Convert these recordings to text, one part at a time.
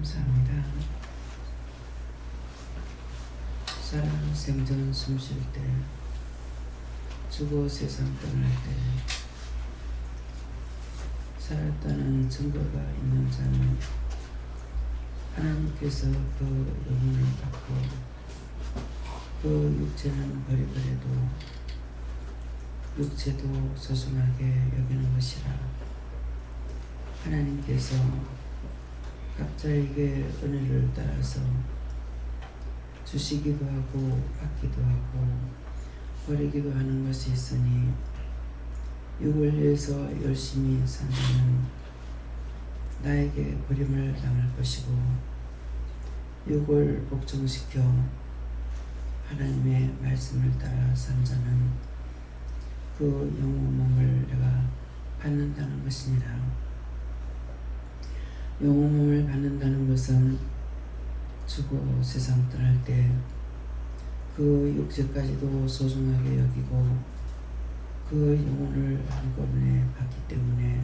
감사합니다. 살아 생전 숨쉴 때, 죽어 세상 떠날 때, 살았다는 증거가 있는 자는 하나님께서 그 영혼을 받고 그 육체는 버리더라도 육체도 소중하게 여기는 것이라. 하나님께서 각자에게 은혜를 따라서 주시기도 하고 받기도 하고 버리기도 하는 것이 있으니 육을 위해서 열심히 산 자는 나에게 버림을 당할 것이고, 육을 복종시켜 하나님의 말씀을 따라 산 자는 그 영혼 몸을 내가 받는다는 것이니라. 영혼 몸을 받는다는 것은 죽어 세상 떠날 때 그 육체까지도 소중하게 여기고 그 영혼을 한꺼번에 받기 때문에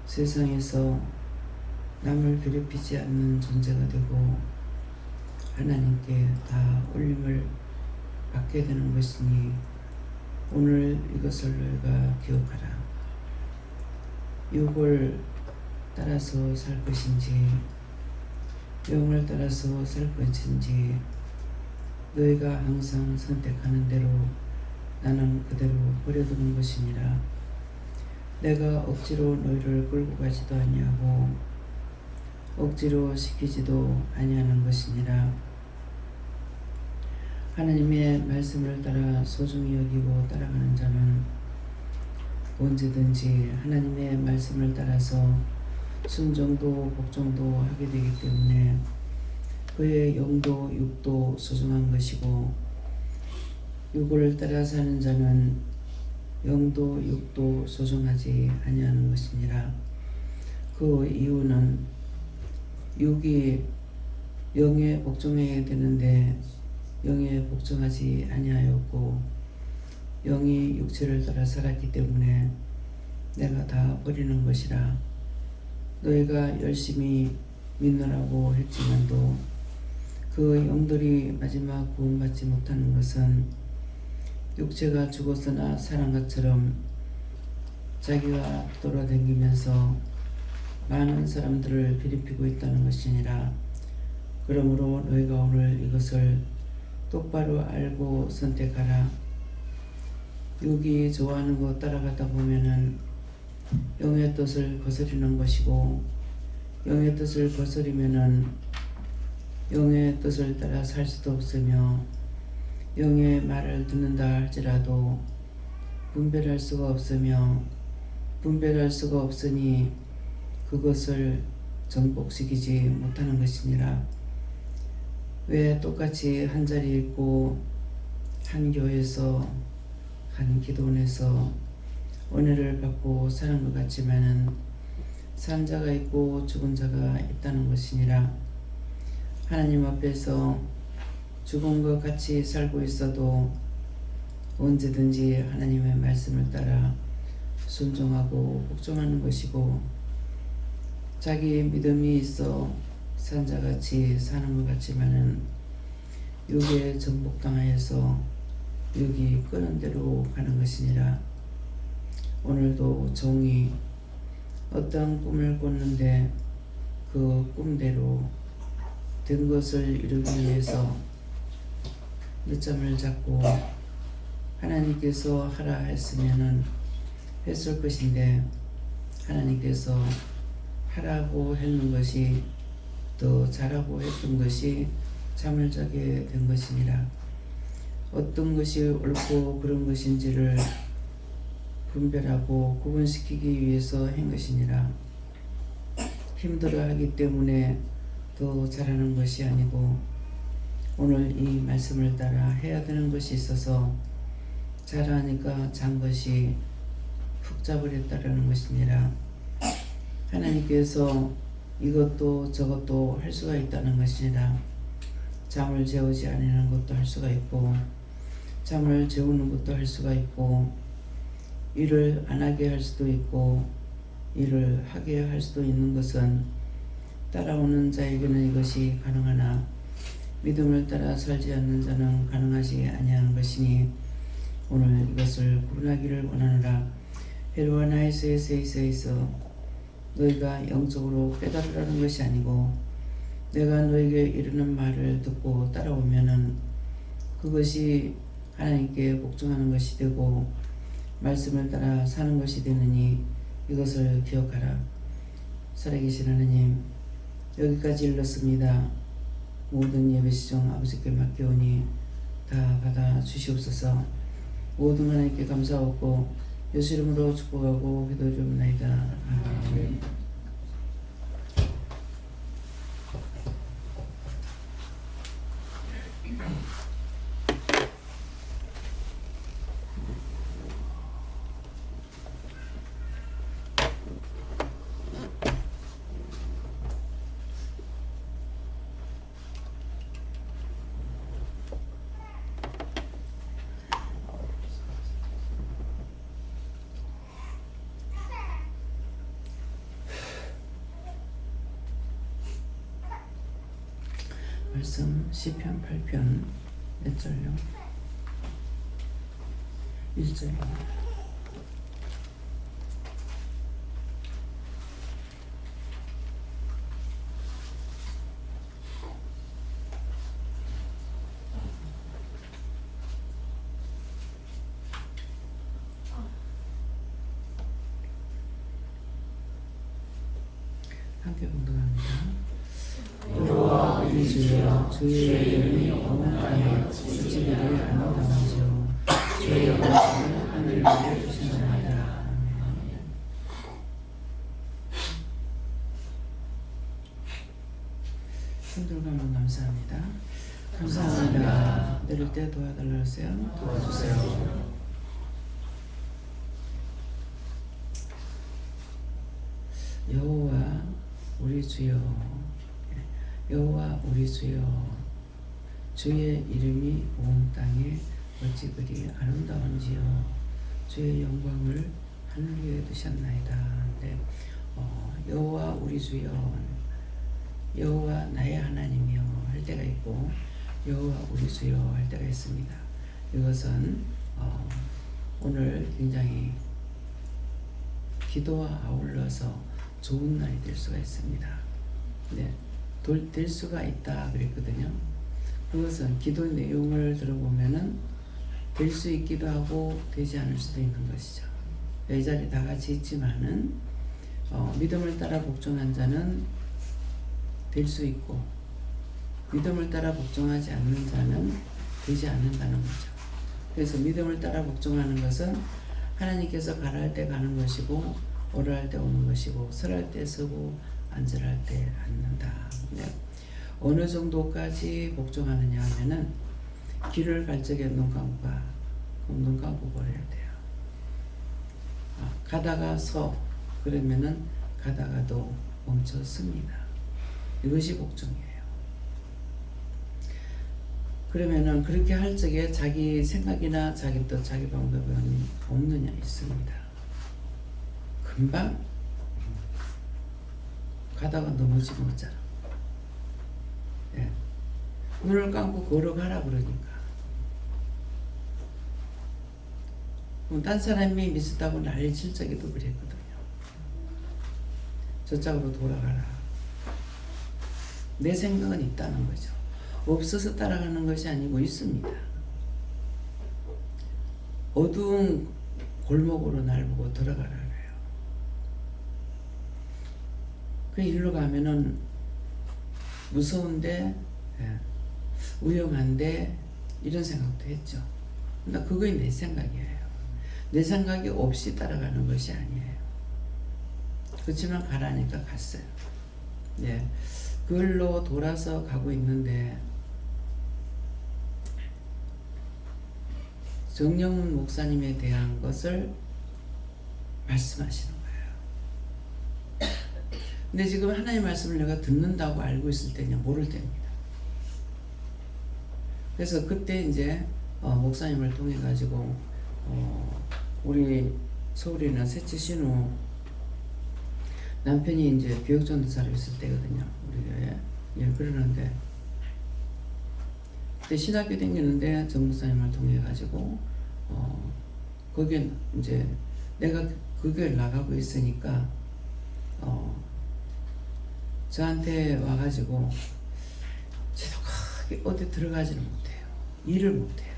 세상에서 남을 괴롭히지 않는 존재가 되고 하나님께 다 올림을 받게 되는 것이니 오늘 이것을 너희가 기억하라. 육을 따라서 살 것인지 영을 따라서 살 것인지 너희가 항상 선택하는 대로 나는 그대로 버려두는 것이니라. 내가 억지로 너희를 끌고 가지도 아니하고 억지로 시키지도 아니하는 것이니라. 하나님의 말씀을 따라 소중히 여기고 따라가는 자는 언제든지 하나님의 말씀을 따라서 순종도 복종도 하게 되기 때문에 그의 영도 육도 소중한 것이고, 육을 따라 사는 자는 영도 육도 소중하지 아니하는 것이니라. 그 이유는 육이 영에 복종해야 되는데 영에 복종하지 아니하였고 영이 육체를 따라 살았기 때문에 내가 다 버리는 것이라. 너희가 열심히 믿느라고 했지만도 그 영들이 마지막 구원받지 못하는 것은 육체가 죽었으나 살은 것처럼 자기가 돌아다니면서 많은 사람들을 괴롭히고 있다는 것이니라. 그러므로 너희가 오늘 이것을 똑바로 알고 선택하라. 육이 좋아하는 것 따라가다 보면은 영의 뜻을 거스르는 것이고, 영의 뜻을 거스르면은 영의 뜻을 따라 살 수도 없으며 영의 말을 듣는다 할지라도 분별할 수가 없으며 분별할 수가 없으니 그것을 정복시키지 못하는 것이니라. 왜 똑같이 한 자리에 있고 한 교회에서 한 기도원에서 은혜를 받고 사는 것 같지만은 산 자가 있고 죽은 자가 있다는 것이니라. 하나님 앞에서 죽은 것 같이 살고 있어도 언제든지 하나님의 말씀을 따라 순종하고 복종하는 것이고, 자기 믿음이 있어 산 자같이 사는 것 같지만은 육에 정복당하여서 육이 끄는 대로 가는 것이니라. 오늘도 종이 어떤 꿈을 꿨는데 그 꿈대로 된 것을 이루기 위해서 늦잠을 잡고 하나님께서 하라 했으면은 했을 것인데 하나님께서 하라고 했는 것이 더 잘하고 했던 것이 잠을 자게 된 것이니라. 어떤 것이 옳고 그런 것인지를 분별하고 구분시키기 위해서 한 것이니라. 힘들어하기 때문에 더 잘하는 것이 아니고 오늘 이 말씀을 따라 해야 되는 것이 있어서 잘하니까 잔 것이 푹 자버렸다라는 것이니라. 하나님께서 이것도 저것도 할 수가 있다는 것이니라. 잠을 재우지 않는 것도 할 수가 있고 잠을 재우는 것도 할 수가 있고 일을 안 하게 할 수도 있고 일을 하게 할 수도 있는 것은 따라오는 자에게는 이것이 가능하나 믿음을 따라 살지 않는 자는 가능하지 아니하는 것이니 오늘 이것을 구분하기를 원하노라. 헤로와 나이스에서 너희가 영적으로 깨달으라는 것이 아니고 내가 너에게 이르는 말을 듣고 따라오면은 그것이 하나님께 복종하는 것이 되고 말씀을 따라 사는 것이 되느니 이것을 기억하라. 살아계신 하나님, 여기까지 일렀습니다. 모든 예배 시정 아버지께 맡겨오니 다 받아 주시옵소서. 모든 하나님께 감사하고 예수 이름으로 축복하고 기도드리옵나이다. 아멘. 말씀 시편 8편 몇 절요? 1절입니다. 함께 봉독합니다. 여호와 우리 주여, 주의 이름이 온 땅에 쓰지기를 아름다운지요 주의 영광을 하늘 위에 주시나이다. 아멘. 힘들고 한번 감사합니다. 감사합니다. 내릴 때 도와달라 하세요. 도와주세요. 여호와 우리 주여, 여호와 우리 주여, 주의 이름이 온 땅에 어찌 그리 아름다운지요 주의 영광을 하늘 위에 두셨나이다. 네. 여호와 우리 주여, 여호와 나의 하나님이여 할 때가 있고 여호와 우리 주여 할 때가 있습니다. 이것은 오늘 굉장히 기도와 아울러서 좋은 날이 될 수가 있습니다. 네, 될 수가 있다 그랬거든요. 그것은 기도 내용을 들어보면은 될 수 있기도 하고 되지 않을 수도 있는 것이죠. 이 자리 다 같이 있지만은 믿음을 따라 복종한 자는 될 수 있고 믿음을 따라 복종하지 않는 자는 되지 않는다는 거죠. 그래서 믿음을 따라 복종하는 것은 하나님께서 가라 할 때 가는 것이고 오라 할 때 오는 것이고 설할 때 서고 앉으라 할 때 앉는다. 네. 어느 정도까지 복종하느냐 하면은 길을 갈 적에 눈 감고 가. 그럼 눈 감고 버려야 돼요. 가다가 서. 그러면은 가다가도 멈춰 섭니다. 이것이 복종이에요. 그러면은 그렇게 할 적에 자기 생각이나 자기 뜻, 자기 방법은 없느냐 있습니다. 금방 가다가 넘어지고 있잖아. 예. 눈을 감고 걸어가라 그러니까. 딴 사람이 미쳤다고 난리 칠 적에도 그랬거든요. 저쪽으로 돌아가라. 내 생각은 있다는 거죠. 없어서 따라가는 것이 아니고 있습니다. 어두운 골목으로 날 보고 들어가라. 그 일로 가면은 무서운데 위험한데 이런 생각도 했죠. 그러니까 그게 내 생각이에요. 내 생각이 없이 따라가는 것이 아니에요. 그렇지만 가라니까 갔어요. 예, 그걸로 돌아서 가고 있는데 정영훈 목사님에 대한 것을 말씀하시는 거예요. 근데 지금 하나님의 말씀을 내가 듣는다고 알고 있을 때냐 모를 때입니다. 그래서 그때 이제 목사님을 통해 가지고 우리 서울에 있는 셋째 신우 남편이 이제 교육전도사로 있을 때거든요. 우리 교회. 예, 그러는데 그때 신학교 다니는데 정목사님을 통해 가지고 거기에 이제 내가 그 교회를 나가고 있으니까 저한테 와가지고 저도 크게 어디 들어가지는 못해요. 일을 못해요.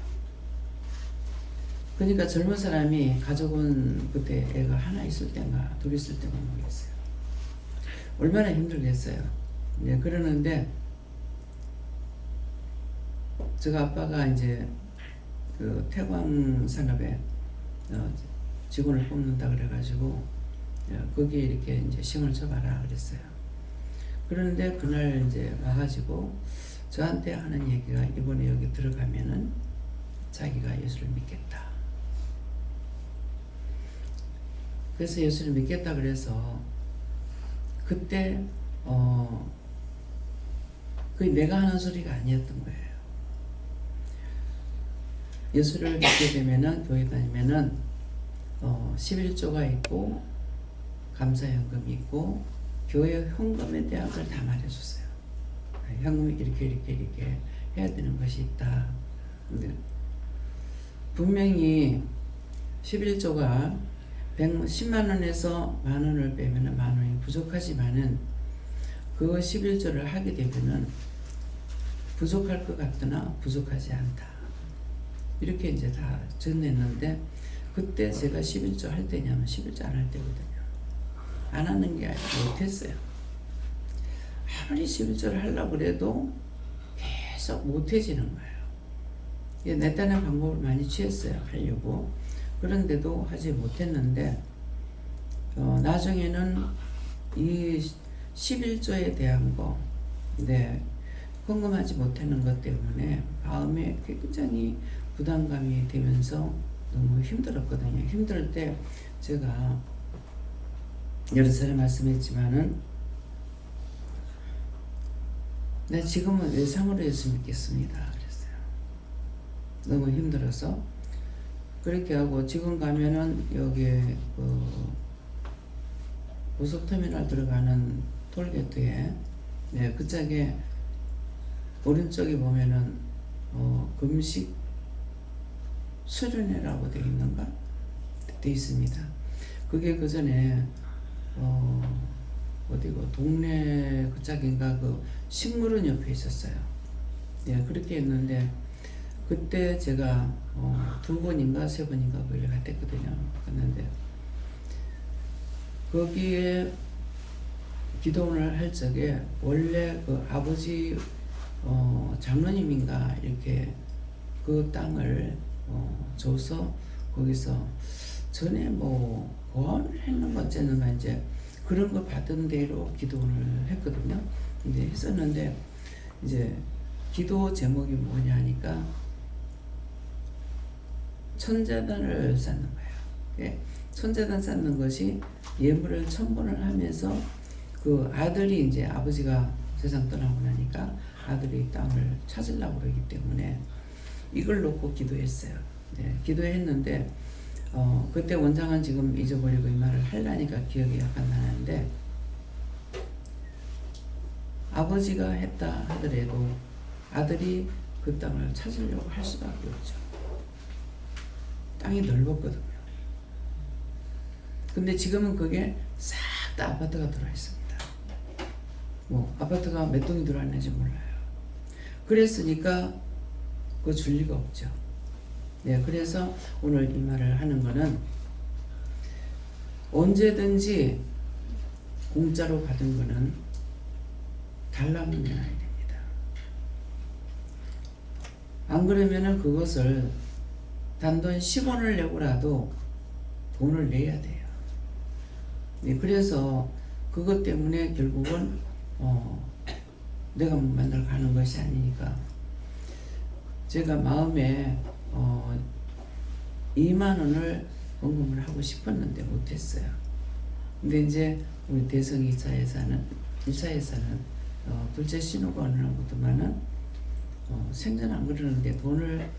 그러니까 젊은 사람이 가족은 그때 애가 하나 있을 때인가 둘 있을 때인가 모르겠어요. 얼마나 힘들겠어요. 네, 그러는데 제가 아빠가 이제 그 태광 산업에 직원을 뽑는다 그래가지고 거기에 이렇게 이제 심을 쳐봐라 그랬어요. 그런데 그날 이제 와가지고 저한테 하는 얘기가 이번에 여기 들어가면은 자기가 예수를 믿겠다. 그래서 예수를 믿겠다 그래서 그때 그 내가 하는 소리가 아니었던 거예요. 예수를 믿게 되면은 교회 다니면은 11조가 있고 감사연금이 있고 교회 헌금에 대한 걸 다 말해줬어요. 현금이 이렇게 해야 되는 것이 있다. 근데 분명히 11조가 10만 원에서 만 원을 빼면 만 원이 부족하지만은 그 11조를 하게 되면은 부족할 것 같으나 부족하지 않다. 이렇게 이제 다 전했는데 그때 제가 11조 할 때냐면 11조 안 할 때거든요. 안 하는 게 아니라 못했어요. 아무리 11조를 하려고 그래도 계속 못해지는 거예요. 내 딴의 방법을 많이 취했어요. 하려고. 그런데도 하지 못했는데 나중에는 이 11조에 대한 거 헌금하지 못하는 것 때문에 마음에 굉장히 부담감이 되면서 너무 힘들었거든요. 힘들 때 제가 여러 차례 말씀했지만은 나 지금은 외상으로 예수 믿겠습니다 그랬어요. 너무 힘들어서 그렇게 하고 지금 가면은 여기에 고속터미널 들어가는 톨게이트에 그 짝에 오른쪽에 보면은 금식 수련회라고 되어 있는가? 되어 있습니다. 그게 그 전에 어디고 동네 그 짝인가 그 식물원 옆에 있었어요. 예, 그렇게 했는데 그때 제가 2번인가 3번인가 거기를 갔댔거든요. 갔는데 거기에 기도를 할 적에 원래 그 아버지 장로님인가 이렇게 그 땅을 줘서 거기서 전에 뭐 고아원을 했는가 어쨌는가 이제 그런 거 받은 대로 기도를 했거든요. 이제 했었는데 이제 기도 제목이 뭐냐 하니까 천자단을 쌓는 거예요. 예? 천자단 쌓는 것이 예물을 첨분을 하면서 그 아들이 이제 아버지가 세상 떠나고 나니까 아들이 땅을 찾으려고 그러기 때문에 이걸 놓고 기도했어요. 네, 기도했는데 그때 원장은 지금 잊어버리고 이 말을 하려니까 기억이 약간 나는데 아버지가 했다 하더라도 아들이 그 땅을 찾으려고 할 수밖에 없죠. 땅이 넓었거든요. 근데 지금은 그게 싹 다 아파트가 들어와 있습니다. 뭐 아파트가 몇 동이 들어왔는지 몰라요. 그랬으니까 그거 줄 리가 없죠. 네, 그래서 오늘 이 말을 하는 거는 언제든지 공짜로 받은 거는 달라면 내놔야 됩니다. 안 그러면은 그것을 단돈 10원을 내고라도 돈을 내야 돼요. 네, 그래서 그것 때문에 결국은 내가 만날 가는 것이 아니니까 제가 마음에 2만 원을 헌금을 하고 싶었는데 못했어요. 근데 이제 우리 대성 2차에서는 둘째 신우가 어느 날부터만은 생전 안 그러는데 돈을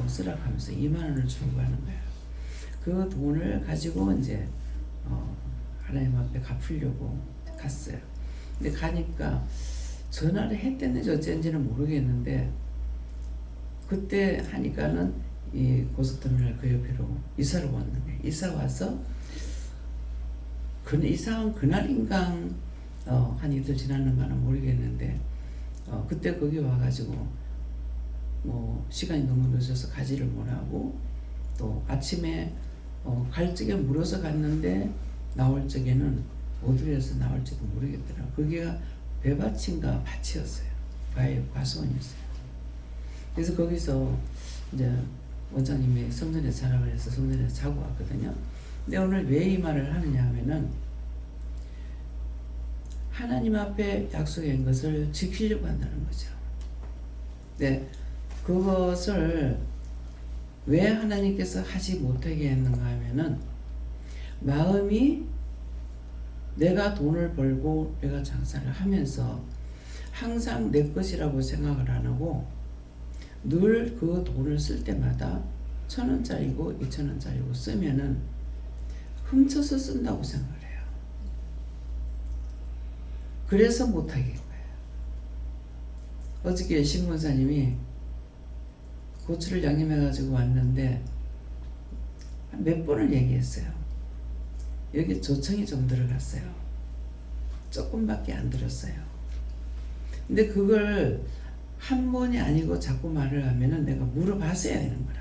쓰라고 하면서 2만 원을 주고 가는 거예요. 그 돈을 가지고 이제 하나님 앞에 갚으려고 갔어요. 근데 가니까 전화를 했댔는지 어쩐지는 모르겠는데 그때 하니까는 이 고속터미널 그 옆으로 이사를 왔는데 이사 와서 이사 온 그날인가 한 이틀 지났는가는 모르겠는데 그때 거기 와가지고 뭐 시간이 너무 늦어서 가지를 못하고 또 아침에 갈 적에 물어서 갔는데 나올 적에는 어디에서 나올지도 모르겠더라고요. 거기가 배밭인가 밭이었어요. 과수원이었어요. 그래서 거기서 이제 원장님이 성전에 자라고 해서 성전에서 자고 왔거든요. 근데 오늘 왜 이 말을 하느냐 하면은 하나님 앞에 약속한 것을 지키려고 한다는 거죠. 네, 그것을 왜 하나님께서 하지 못하게 했는가 하면은 마음이 내가 돈을 벌고 내가 장사를 하면서 항상 내 것이라고 생각을 안 하고 늘 그 돈을 쓸 때마다 1,000원짜리고 2,000원짜리고 쓰면은 훔쳐서 쓴다고 생각을 해요. 그래서 못하게 한 거예요. 어저께 신문사님이 고추를 양념해가지고 왔는데 몇 번을 얘기했어요. 여기 조청이 좀 들어갔어요. 조금밖에 안 들었어요. 근데 그걸 한 번이 아니고 자꾸 말을 하면은 내가 물어봤어야 되는 거라.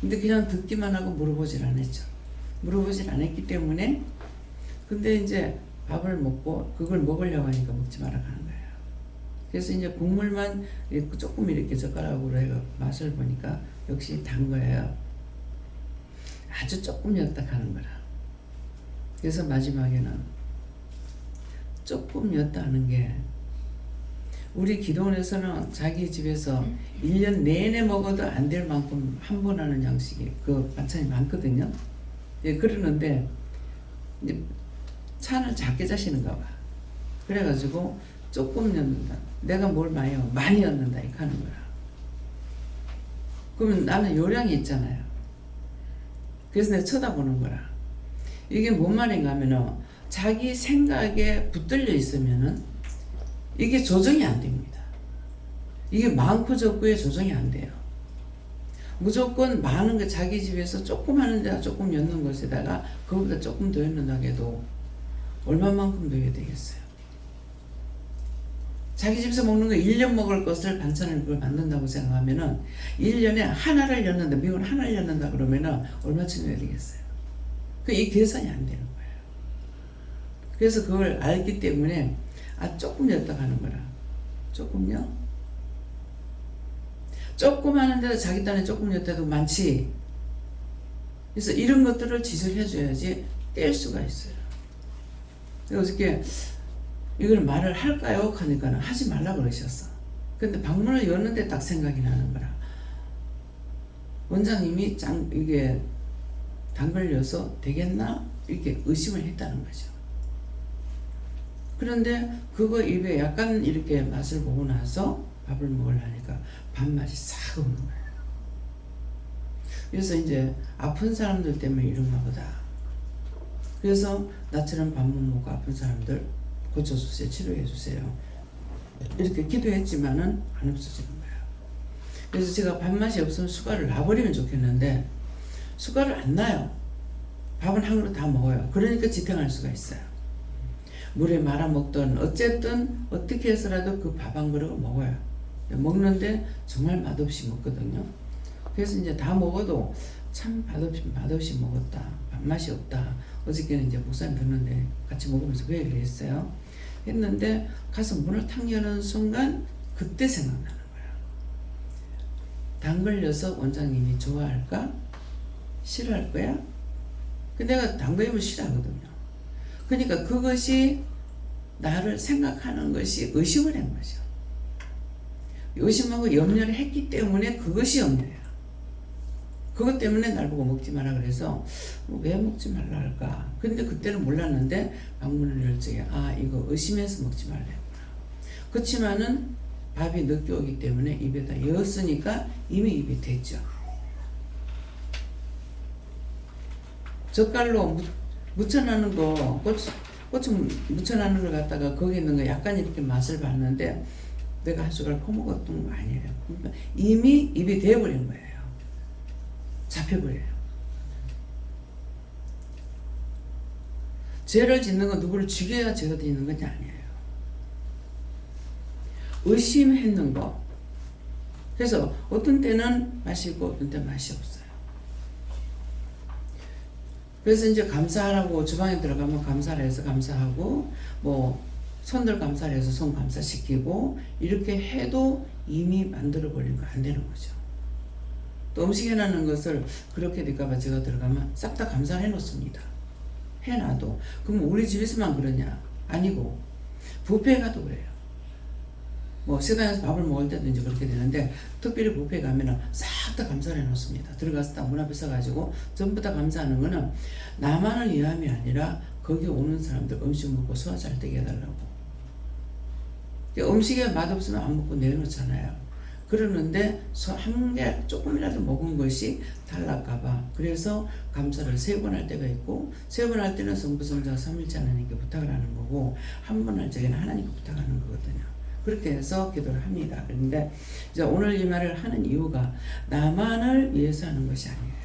근데 그냥 듣기만 하고 물어보질 않았죠. 물어보질 않았기 때문에 근데 이제 밥을 먹고 그걸 먹으려고 하니까 먹지 마라 하는 거예요. 그래서 이제 국물만 조금 이렇게 젓가락으로 해가 맛을 보니까 역시 단 거예요. 아주 조금이었다 하는 거라. 그래서 마지막에는 조금이었다 하는 게 우리 기도원에서는 자기 집에서 1년 내내 먹어도 안 될 만큼 한 번 하는 양식이 그 반찬이 많거든요. 예, 그러는데 이제 찬을 작게 자시는가 봐. 그래가지고 조금 넣는다. 내가 뭘 많이 넣는다 이렇게 하는 거야. 그러면 나는 요량이 있잖아요. 그래서 내가 쳐다보는 거라. 이게 뭔 말인가 하면은 자기 생각에 붙들려 있으면은 이게 조정이 안 됩니다. 이게 많고 적고의 조정이 안 돼요. 무조건 많은 거 자기 집에서 조금 하는 데다 조금 넣는 것에다가 그거보다 조금 더 넣는다 해도 얼마만큼 넣어야 되겠어요. 자기 집에서 먹는 거 1년 먹을 것을 반찬을 그걸 만든다고 생각하면은 1년에 하나를 넣는다, 미원 하나를 넣는다 그러면은 얼마쯤 넣어야 되겠어요. 이 계산이 안 되는 거예요. 그래서 그걸 알기 때문에 조금 넣었다 가는 거라. 조금요? 조금 하는데도 자기 딴에 조금 넣었다도 많지. 그래서 이런 것들을 지적해 줘야지 뗄 수가 있어요. 어저께 이걸 말을 할까요? 하니까 하지 말라 그러셨어. 근데 방문을 여는데 딱 생각이 나는 거라. 원장님이 이게 당 걸려서 되겠나? 이렇게 의심을 했다는 거죠. 그런데 그거 입에 약간 이렇게 맛을 보고 나서 밥을 먹으려니까 밥맛이 싹 오는 거예요. 그래서 이제 아픈 사람들 때문에 이런가 보다. 그래서 나처럼 밥 못 먹고 아픈 사람들 고쳐주세요. 치료해주세요. 이렇게 기도했지만은 안 없어지는 거예요. 그래서 제가 밥맛이 없으면 수가를 놔버리면 좋겠는데 수가를 안 놔요. 밥은 한 그릇 다 먹어요. 그러니까 지탱할 수가 있어요. 물에 말아 먹던 어쨌든 어떻게 해서라도 그 밥 한 그릇을 먹어요. 먹는데 정말 맛없이 먹거든요. 그래서 이제 다 먹어도 참 맛없이 먹었다. 밥맛이 없다. 어저께는 이제 목사님 듣는데 같이 먹으면서 그 얘기를 했어요. 했는데 가서 문을 탁 여는 순간 그때 생각나는 거야. 당 걸려서 원장님이 좋아할까? 싫어할 거야? 근데 내가 당 걸리면 싫어하거든요. 그러니까 그것이 나를 생각하는 것이 의심을 한 거죠. 의심하고 염려를 했기 때문에 그것이 염려야. 그것 때문에 날 보고 먹지 마라 그래서 왜 먹지 말라 할까? 근데 그때는 몰랐는데 방문을 열 적에 이거 의심해서 먹지 말랬구나. 그렇지만은 밥이 늦게 오기 때문에 입에다 넣었으니까 이미 입이 됐죠. 젓갈로 묻혀놓는 거 고추 묻혀놓는 걸 갖다가 거기 있는 거 약간 이렇게 맛을 봤는데 내가 한 숟갈 퍼먹었던 거 아니에요. 그러니까 이미 입이 되어버린 거예요. 잡혀버려요. 죄를 짓는 건 누구를 죽여야 죄가 되는 것이 아니에요. 의심했는 거. 그래서 어떤 때는 맛이 있고 어떤 때는 맛이 없어요. 그래서 이제 감사하라고 주방에 들어가면 감사를 해서 감사하고 뭐 손들 감사를 해서 손 감사시키고 이렇게 해도 이미 만들어버린 거 안 되는 거죠. 또 음식 해놓는 것을 그렇게 될까봐 제가 들어가면 싹 다 감사를 해놓습니다. 해놔도. 그럼 우리 집에서만 그러냐? 아니고 뷔페에 가도 그래요. 뭐 식당에서 밥을 먹을 때도 이제 그렇게 되는데 특별히 뷔페에 가면은 싹 다 감사를 해놓습니다. 들어가서 딱 문 앞에 서가지고 전부 다 감사하는 거는 나만을 위함이 아니라 거기 오는 사람들 음식 먹고 소화 잘 되게 해달라고. 음식에 맛없으면 안 먹고 내놓잖아요. 그러는데 한 개 조금이라도 먹은 것이 달랄까봐 그래서 감사를 3번 할 때가 있고 3번 할 때는 성부성자 삼일째 하나님께 부탁을 하는 거고 한 번 할 적에는 하나님께 부탁하는 거거든요. 그렇게 해서 기도를 합니다. 그런데 이제 오늘 이 말을 하는 이유가 나만을 위해서 하는 것이 아니에요.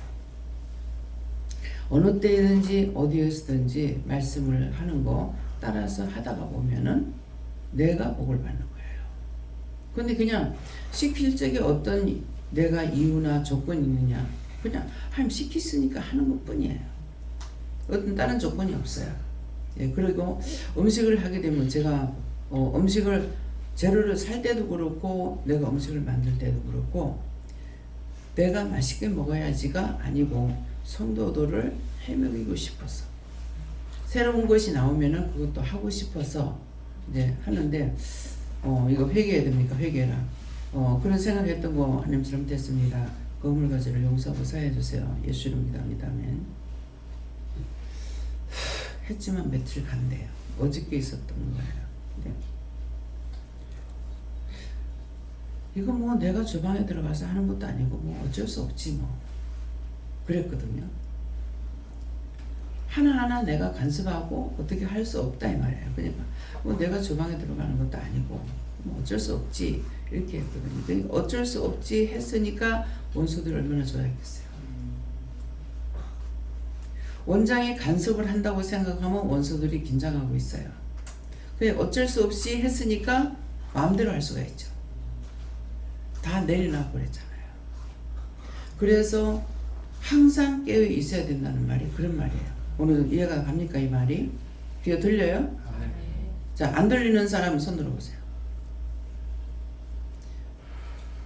어느 때든지 어디에서든지 말씀을 하는 거 따라서 하다가 보면은 내가 복을 받는 거예요. 근데 그냥 시킬 적에 어떤 내가 이유나 조건이 있느냐, 그냥 시켰으니까 하는 것 뿐이에요. 어떤 다른 조건이 없어요. 예, 그리고 음식을 하게 되면 제가 음식을 재료를 살 때도 그렇고 내가 음식을 만들 때도 그렇고 내가 맛있게 먹어야지가 아니고 성도들을 해먹이고 싶어서 새로운 것이 나오면은 그것도 하고 싶어서 이제 하는데 이거 회개해야 됩니까? 회개라. 그런 생각했던 거 하나님 잘못했습니다. 거물 가지를 용서하고 사해 주세요. 예수 이름 기도합니다. 아멘. 했지만 며칠 간대요. 어저께 있었던 거예요. 네. 이거 뭐 내가 주방에 들어가서 하는 것도 아니고 뭐 어쩔 수 없지 뭐 그랬거든요. 하나하나 내가 간섭하고 어떻게 할 수 없다 이 말이에요. 그러니까 뭐 내가 주방에 들어가는 것도 아니고 뭐 어쩔 수 없지 이렇게 했거든요. 그러니까 어쩔 수 없지 했으니까 원수들이 얼마나 좋아했겠어요. 원장이 간섭을 한다고 생각하면 원수들이 긴장하고 있어요. 그냥 어쩔 수 없이 했으니까 마음대로 할 수가 있죠. 다 내려놔 버렸잖아요. 그래서 항상 깨어 있어야 된다는 말이 그런 말이에요. 오늘 이해가 갑니까 이 말이? 귀가 들려요? 네. 자, 안 들리는 사람은 손 들어보세요.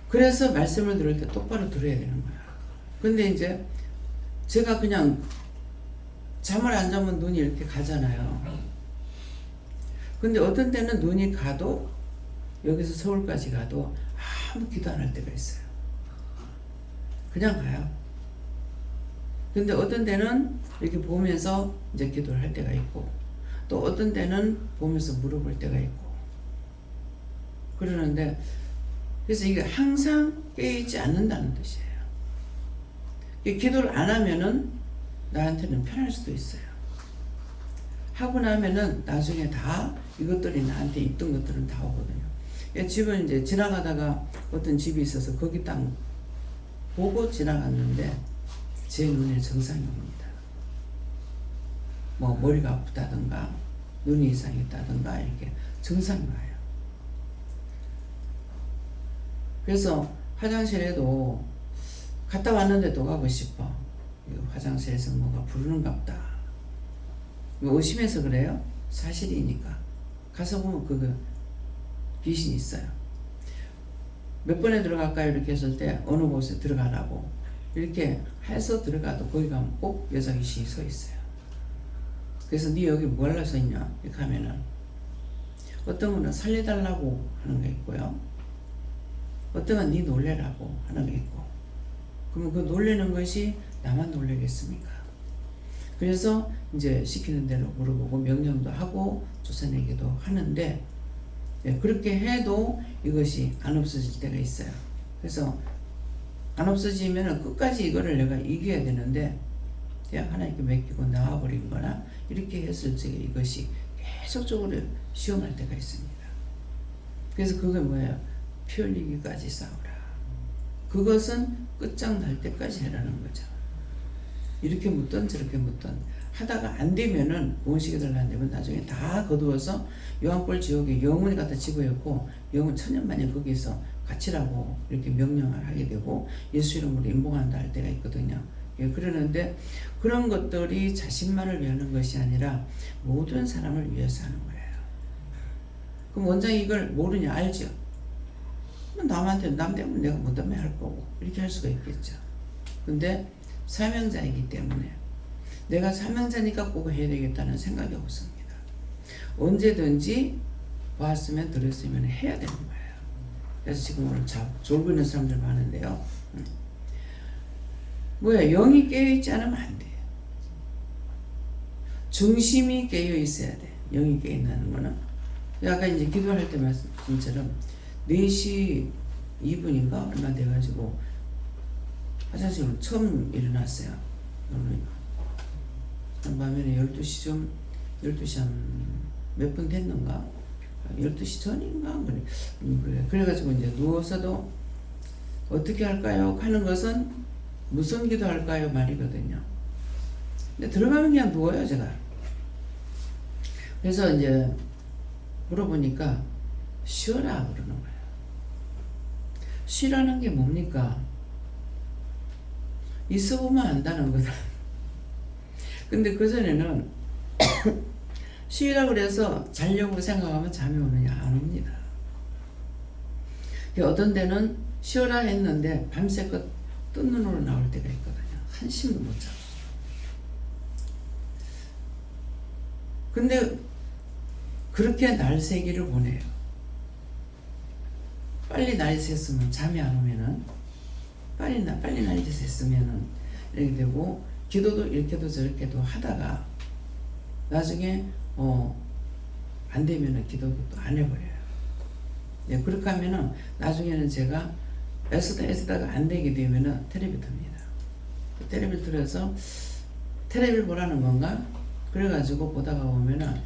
그래서 말씀을 들을 때 똑바로 들어야 되는 거야. 근데 이제 제가 그냥 잠을 안 자면 눈이 이렇게 가잖아요. 근데 어떤 때는 눈이 가도 여기서 서울까지 가도 아무 기도 안 할 때가 있어요. 그냥 가요. 근데 어떤 때는 이렇게 보면서 이제 기도를 할 때가 있고 또 어떤 때는 보면서 물어볼 때가 있고 그러는데 그래서 이게 항상 깨어있지 않는다는 뜻이에요. 기도를 안 하면은 나한테는 편할 수도 있어요. 하고 나면은 나중에 다 이것들이 나한테 있던 것들은 다 오거든요. 집은 이제 지나가다가 어떤 집이 있어서 거기 딱 보고 지나갔는데 제 눈에 정상이 옵니다. 뭐 머리가 아프다든가 눈이 이상했다든가 이렇게 정상이 와요. 그래서 화장실에도 갔다 왔는데 또 가고 싶어. 화장실에서 뭐가 부르는갑다. 의심해서 그래요? 사실이니까. 가서 보면 그거 귀신이 있어요. 몇 번에 들어갈까요? 이렇게 했을 때 어느 곳에 들어가라고 이렇게 해서 들어가도 거기 가면 꼭 여자 귀신이 서 있어요. 그래서 네 여기 뭐 하려고 서 있냐? 이렇게 하면은 어떤 거는 살려달라고 하는 게 있고요. 어떤 건 네 놀래라고 하는 게 있고. 그러면 그 놀래는 것이 나만 놀래겠습니까? 그래서 이제 시키는 대로 물어보고 명령도 하고 쫓아내기도 하는데 그렇게 해도 이것이 안 없어질 때가 있어요. 그래서 안 없어지면 끝까지 이거를 내가 이겨야 되는데 그냥 하나님께 맡기고 나와버린 거나 이렇게 했을 적에 이것이 계속적으로 시험할 때가 있습니다. 그래서 그게 뭐예요? 피 흘리기까지 싸우라. 그것은 끝장날 때까지 해라는 거죠. 이렇게 묻던 저렇게 묻던 하다가 안 되면은 구원시켜달라 안 되면 나중에 다 거두어서 요한벌 지옥에 영원히 갖다 집어넣고 영원 천년만년 거기서 갇히라고 이렇게 명령을 하게 되고 예수 이름으로 임봉한다 할 때가 있거든요. 예, 그러는데 그런 것들이 자신만을 위하는 것이 아니라 모든 사람을 위해서 하는 거예요. 그럼 원장이 이걸 모르냐? 알죠? 남한테 남 때문에 내가 뭐 때문에 할 거고 이렇게 할 수가 있겠죠. 근데 사명자이기 때문에 내가 사명자니까 꼭 해야 되겠다는 생각이 없습니다. 언제든지 봤으면 들었으면 해야 되는 거예요. 그래서 지금 오늘 졸고 있는 사람들 많은데요. 뭐야? 영이 깨어있지 않으면 안 돼요. 중심이 깨어 있어야 돼. 영이 깨어 있는 거는 아까 이제 기도할 때 말씀처럼 4시 2분인가 얼마 돼가지고 화장실로 처음 일어났어요. 오늘 밤에 12시 12시 한 몇 분 됐는가? 12시 전인가? 그래. 그래가지고 이제 누워서도 어떻게 할까요? 하는 것은 무슨 기도 할까요? 말이거든요. 근데 들어가면 그냥 누워요, 제가. 그래서 이제 물어보니까 쉬어라 그러는 거예요. 쉬라는 게 뭡니까? 있어보면 안다는 거다. 근데 그전에는 쉬라 그래서 자려고 생각하면 잠이 오느냐? 안 옵니다. 어떤 데는 쉬어라 했는데 밤새껏 뜬 눈으로 나올 때가 있거든요. 한숨도 못 자고. 근데 그렇게 날 새기를 보내요. 빨리 날 샜으면 잠이 안 오면은 빨리 날 샜으면은 이렇게 되고 기도도 이렇게도 저렇게도 하다가 나중에 안 되면은 기도도 또 안 해버려요. 네, 그렇게 하면은 나중에는 제가 애쓰다가 안 되게 되면은 텔레비 듭니다. 텔레비를 틀어서 텔레비를 보라는 건가? 그래가지고 보다가 보면은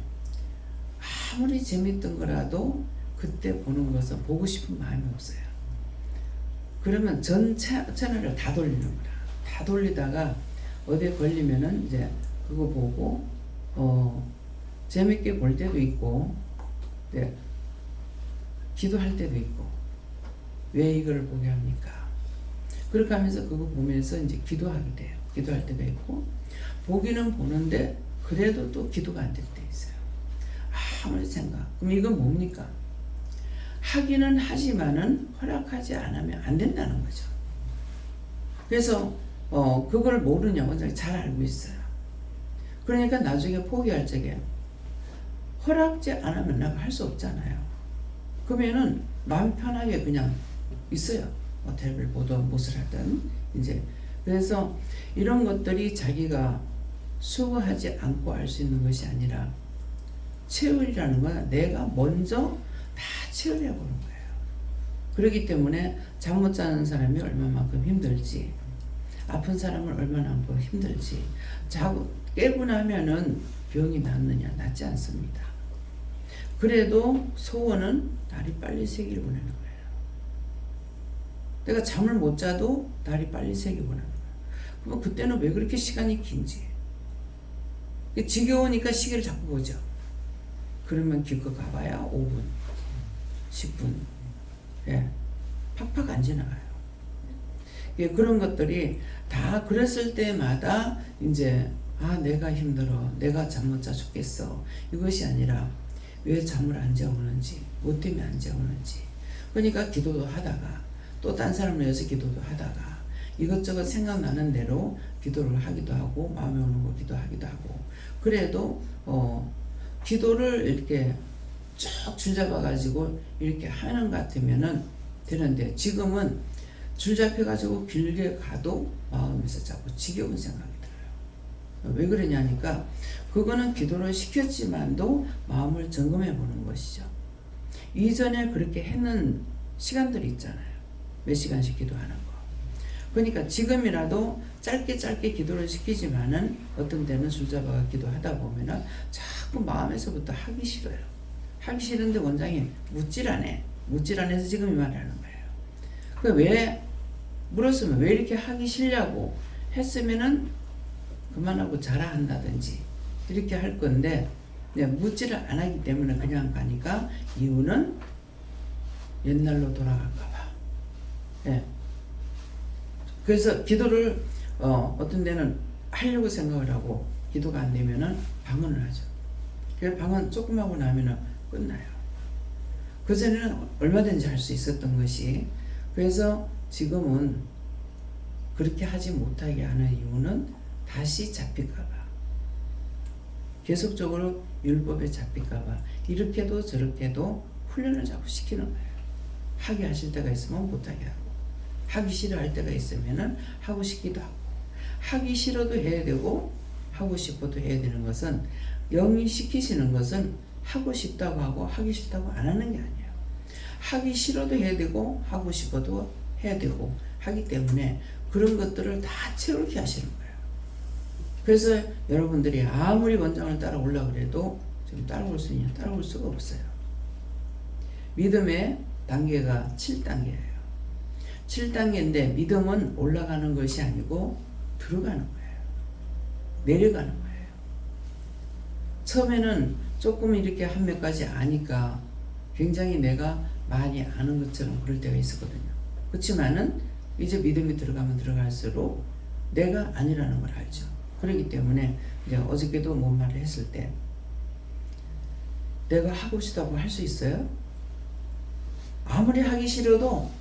아무리 재밌던 거라도 그때 보는 것은 보고 싶은 마음이 없어요. 그러면 전 채널을 다 돌리는 거야. 다 돌리다가 어디에 걸리면은 이제 그거 보고 재밌게 볼 때도 있고, 네, 기도할 때도 있고. 왜 이거를 보게 합니까? 그렇게 하면서 그거 보면서 이제 기도하게 돼요. 기도할 때가 있고, 보기는 보는데 그래도 또 기도가 안 될 때 있어요. 아무리 생각. 그럼 이건 뭡니까? 하기는 하지만은 허락하지 않으면 안 된다는 거죠. 그래서 그걸 모르냐? 원장이 잘 알고 있어요. 그러니까 나중에 포기할 적에 허락지 않으면 내가 할 수 없잖아요. 그러면은 마음 편하게 그냥 있어요. 텔레비를 보든 무엇을 하든 이제. 그래서 이런 것들이 자기가 수고하지 않고 알 수 있는 것이 아니라 채울이라는 건 내가 먼저 다 채우려고 하는 거예요. 그렇기 때문에 잠 못 자는 사람이 얼마만큼 힘들지, 아픈 사람은 얼마나 힘들지, 자고 깨고 나면은 병이 낫느냐? 낫지 않습니다. 그래도 소원은 날이 빨리 새기를 원하는 거예요. 내가 잠을 못 자도 날이 빨리 새기를 원하는 거예요. 그럼 그때는 왜 그렇게 시간이 긴지. 지겨우니까 시계를 자꾸 보죠. 그러면 기껏 가봐야 5분, 10분, 예, 팍팍 안 지나가요. 예, 그런 것들이 다 그랬을 때마다 이제 내가 힘들어, 내가 잠 못 자 죽겠어, 이것이 아니라 왜 잠을 안 자오는지, 뭐 때문에 안 자오는지. 그러니까 기도도 하다가 또 딴 사람을 위해서 기도도 하다가 이것저것 생각나는 대로 기도를 하기도 하고 마음에 오는 거 기도하기도 하고. 그래도 기도를 이렇게 쭉 줄 잡아가지고 이렇게 하는 것 같으면은 되는데, 지금은 줄 잡혀가지고 길게 가도 마음에서 자꾸 지겨운 생각이 들어요. 왜 그러냐니까 그거는 기도를 시켰지만도 마음을 점검해 보는 것이죠. 이전에 그렇게 했는 시간들이 있잖아요. 몇 시간씩 기도하는 거. 그러니까 지금이라도 짧게 기도를 시키지만은 어떤 때는 줄잡아가 기도하다 보면은 자꾸 마음에서부터 하기 싫어요. 하기 싫은데 원장이 묻질 않아서 지금 이 말을 하는 거예요. 그 왜 물었으면 왜 이렇게 하기 싫냐고 했으면은 그만하고 자라 한다든지 이렇게 할 건데 묻지를 안 하기 때문에 그냥 가니까 이유는 옛날로 돌아갈까 봐. 예. 그래서 기도를 어떤 데는 하려고 생각을 하고 기도가 안 되면은 방언을 하죠. 그 방언 조금 하고 나면은 끝나요. 그전에는 얼마든지 할 수 있었던 것이, 그래서 지금은 그렇게 하지 못하게 하는 이유는 다시 잡힐까봐, 계속적으로 율법에 잡힐까봐 이렇게도 저렇게도 훈련을 자꾸 시키는 거예요. 하게 하실 때가 있으면 못하게 하고, 하기 싫어할 때가 있으면은 하고 싶기도 하고, 하기 싫어도 해야 되고 하고 싶어도 해야 되는 것은, 영이 시키시는 것은 하고 싶다고 하고 하기 싫다고 안 하는 게 아니에요. 하기 싫어도 해야 되고 하고 싶어도 해야 되고 하기 때문에 그런 것들을 다 채우게 하시는 거예요. 그래서 여러분들이 아무리 원장을 따라오려고 그래도 지금 따라올 수 있냐? 따라올 수가 없어요. 믿음의 단계가 7단계예요. 7단계인데 믿음은 올라가는 것이 아니고 들어가는 거예요. 내려가는 거예요. 처음에는 조금 이렇게 한 몇 가지 아니까 굉장히 내가 많이 아는 것처럼 그럴 때가 있었거든요. 그렇지만은 이제 믿음이 들어가면 들어갈수록 내가 아니라는 걸 알죠. 그렇기 때문에 이제 어저께도 뭔 말을 했을 때 내가 하고 싶다고 할 수 있어요? 아무리 하기 싫어도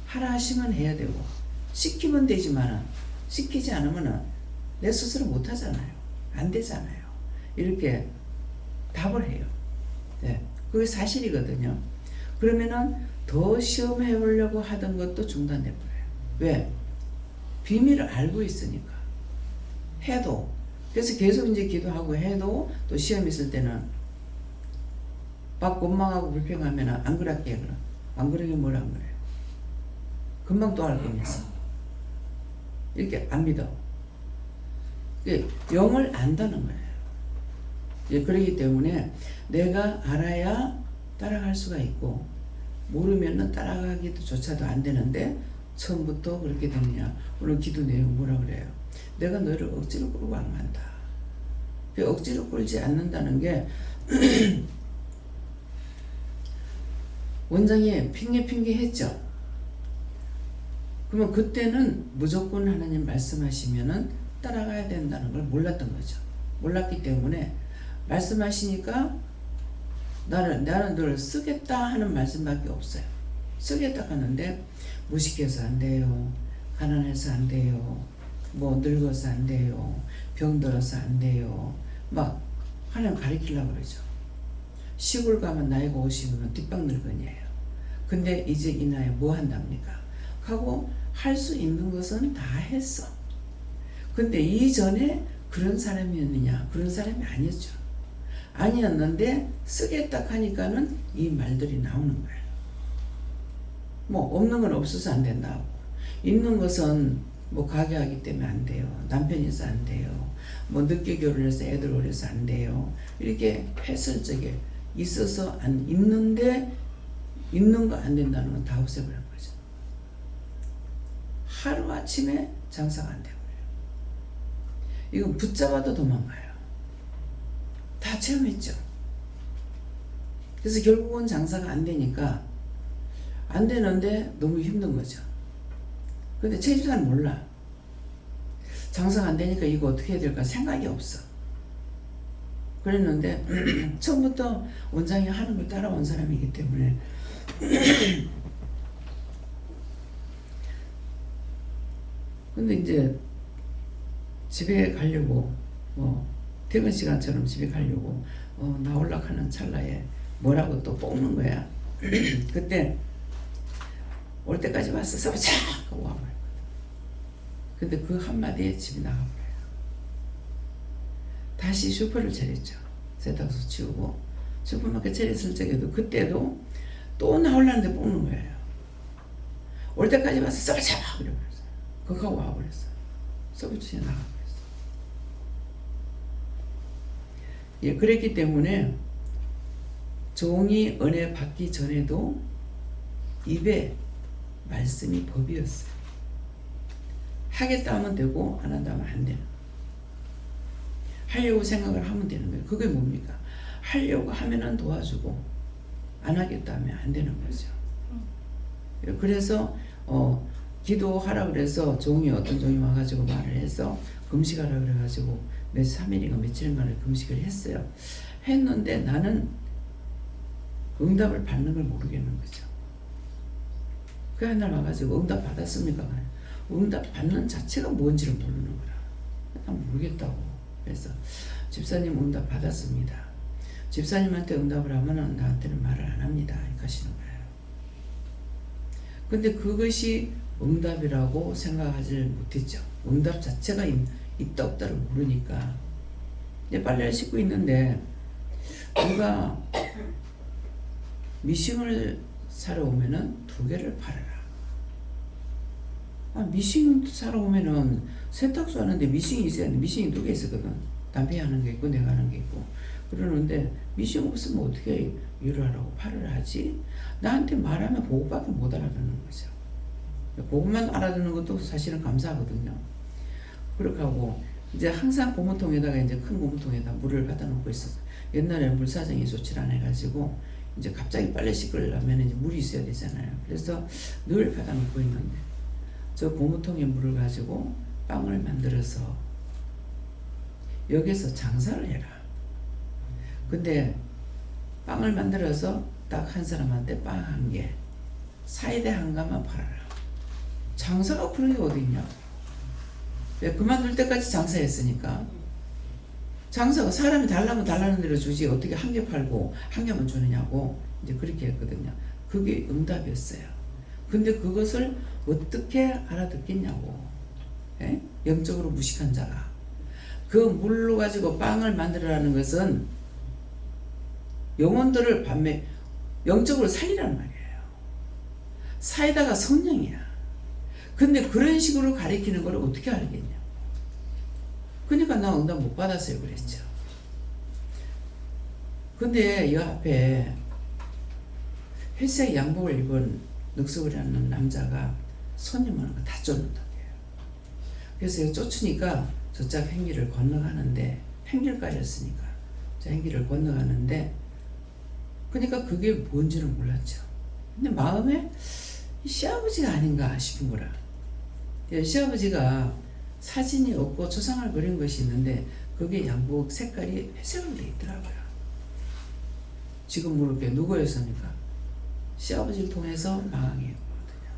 하라 하시면 해야 되고 시키면 되지만 시키지 않으면 내 스스로 못 하잖아요. 안 되잖아요. 이렇게 답을 해요. 네, 그게 사실이거든요. 그러면은 더 시험해 보려고 하던 것도 중단돼 버려요. 왜? 비밀을 알고 있으니까. 해도, 그래서 계속 이제 기도하고 해도 또 시험 있을 때는 막 원망하고 불평하면 안 그럴게요. 그럼 안 그러긴 뭘 안 그래요. 금방 또 할 거면서 이렇게 안 믿어. 영을 안다는 거예요. 그렇기 때문에 내가 알아야 따라갈 수가 있고 모르면은 따라가기도 조차도 안 되는데 처음부터 그렇게 되느냐. 오늘 기도 내용 뭐라 그래요? 내가 너를 억지로 끌고 안 간다. 억지로 끌지 않는다는 게 원장이 핑계 했죠. 그러면 그때는 무조건 하나님 말씀하시면은 따라가야 된다는 걸 몰랐던 거죠. 몰랐기 때문에 말씀하시니까 나는 널 쓰겠다 하는 말씀밖에 없어요. 쓰겠다 하는데 무식해서 안 돼요. 가난해서 안 돼요. 뭐 늙어서 안 돼요. 병들어서 안 돼요. 막 하나님 가르치려고 그러죠. 시골 가면 나이가 50이면 뒷방늙은이에요. 근데 이제 이 나이에 뭐 한답니까? 하고 할 수 있는 것은 다 했어. 근데 이전에 그런 사람이었느냐? 그런 사람이 아니었죠. 아니었는데 쓰겠다 하니까는 이 말들이 나오는 거예요. 뭐 없는 건 없어서 안 된다고, 있는 것은 뭐 가게 하기 때문에 안 돼요. 남편이 있어 안 돼요. 뭐 늦게 결혼해서 애들 어려서 안 돼요. 이렇게 폐설적에 있어서 안 있는데 있는 거 안 된다는 건 다 없애버린 거죠. 하루아침에 장사가 안 되고요. 이건 붙잡아도 도망가요. 다 체험했죠. 그래서 결국은 장사가 안 되니까 안 되는데 너무 힘든 거죠. 근데 제주사는 몰라. 장사가 안 되니까 이거 어떻게 해야 될까 생각이 없어. 그랬는데 처음부터 원장이 하는 걸 따라온 사람이기 때문에 근데 이제 집에 가려고 뭐 퇴근 시간처럼 집에 가려고 나오려고 하는 찰나에 뭐라고 또 뽑는 거야. 그때 올 때까지 왔어. 서보자 하고 와버렸거든. 근데 그 한마디에 집이 나가버려요. 다시 슈퍼를 차렸죠. 세탁소 치우고 슈퍼마켓 차렸을 적에도 그때도 또 나오려는데 뽑는 거예요. 올 때까지 와서 서보자 그러면서 그거 하고 와버렸어요. 서비스에 나가고 있어. 예, 그랬기 때문에 종이 은혜 받기 전에도 입에 말씀이 법이었어요. 하겠다 하면 되고 안 한다 하면 안 되는 거예요. 하려고 생각을 하면 되는 거예요. 그게 뭡니까? 하려고 하면은 도와주고 안 하겠다 하면 안 되는 거죠. 그래서 기도하라 그래서 어떤 종이 와가지고 말을 해서 금식하라 그래가지고 3일인가 며칠인가를 금식을 했어요. 했는데 나는 응답을 받는 걸 모르겠는 거죠. 그 한 날 와가지고 응답 받았습니까? 응답 받는 자체가 뭔지를 모르는 거라. 난 모르겠다고. 그래서 집사님 응답 받았습니다. 집사님한테 응답을 하면은 나한테는 말을 안 합니다. 이렇게 하시는 거예요. 근데 그것이 응답이라고 생각하지 못했죠. 응답 자체가 있다 없다를 모르니까. 이제 빨래를 씻고 있는데 누가 미싱을 사러 오면은 2개를 팔아라. 미싱 사러 오면은 세탁소 하는데 미싱이 있어야 하는데 미싱이 2개 있었거든. 남편이 하는 게 있고 내가 하는 게 있고. 그러는데 미싱 없으면 어떻게 일을 하라고 팔을 하지? 나한테 말하면 그것밖에 못 알아듣는 거죠. 그것만 알아듣는 것도 사실은 감사하거든요. 그렇게 하고 이제 항상 고무통에다가 이제 큰 고무통에다 물을 갖다 놓고 있었어. 옛날에는 물사정이 좋지 않아 가지고 이제 갑자기 빨래 씻으려면 이제 물이 있어야 되잖아요. 그래서 늘 갖다 놓고 있는데 저 고무통에 물을 가지고 빵을 만들어서 여기서 장사를 해라. 근데 빵을 만들어서 딱 한 사람한테 빵 1개, 사이다 1가만 팔아라. 장사가 그런 게 어딨냐? 왜 그만둘 때까지 장사했으니까. 장사가 사람이 달라면 달라는 대로 주지 어떻게 1개 팔고 1개만 주느냐고 이제 그렇게 했거든요. 그게 응답이었어요. 근데 그것을 어떻게 알아듣겠냐고. 예? 영적으로 무식한 자가. 그 물로 가지고 빵을 만들어라는 것은 영혼들을 영적으로 살리라는 말이에요. 사이다가 성령이야. 근데 그런 식으로 가리키는 걸 어떻게 알겠냐. 그러니까 나 응답 못 받았어요. 그랬죠. 근데 이 앞에 회색 양복을 입은 늑석이라는 남자가 손님 오는 거 다 쫓는다고요. 그래서 쫓으니까 저쪽 행길을 건너가는데 행길까지였으니까 저 행길을 건너가는데 그러니까 그게 뭔지는 몰랐죠. 근데 마음에 시아버지가 아닌가 싶은 거라. 시아버지가 사진이 없고 초상을 그린 것이 있는데 그게 양복 색깔이 회색으로 되어 있더라고요. 지금 물을게 누구였습니까? 시아버지를 통해서 망하게 했거든요.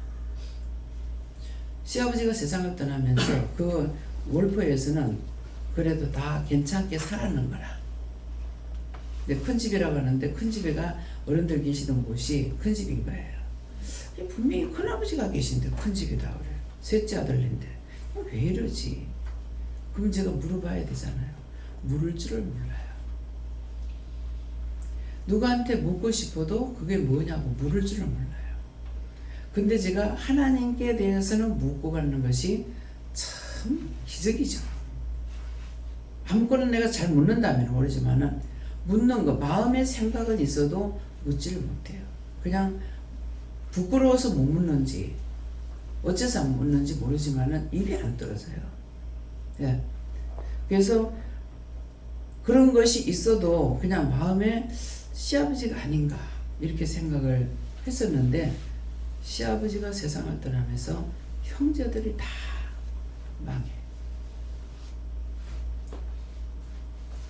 시아버지가 세상을 떠나면서 그 월포에서는 그래도 다 괜찮게 살았는 거라. 근데 큰 집이라고 하는데 큰 집에가 어른들 계시던 곳이 큰 집인 거예요. 분명히 큰아버지가 계신데 큰 집이다 그래. 셋째 아들인데 왜 이러지? 그럼 제가 물어봐야 되잖아요. 물을 줄을 몰라요. 누구한테 묻고 싶어도 그게 뭐냐고 물을 줄을 몰라요. 근데 제가 하나님께 대해서는 묻고 가는 것이 참 기적이죠. 아무거나 내가 잘 묻는다면 모르지만은 묻는 거 마음의 생각은 있어도 묻지를 못해요. 그냥 부끄러워서 못 묻는지 어째서 안 묻는지 모르지만은 입이 안 떨어져요. 예. 그래서 그런 것이 있어도 그냥 마음에 시아버지가 아닌가 이렇게 생각을 했었는데 시아버지가 세상을 떠나면서 형제들이 다 망해.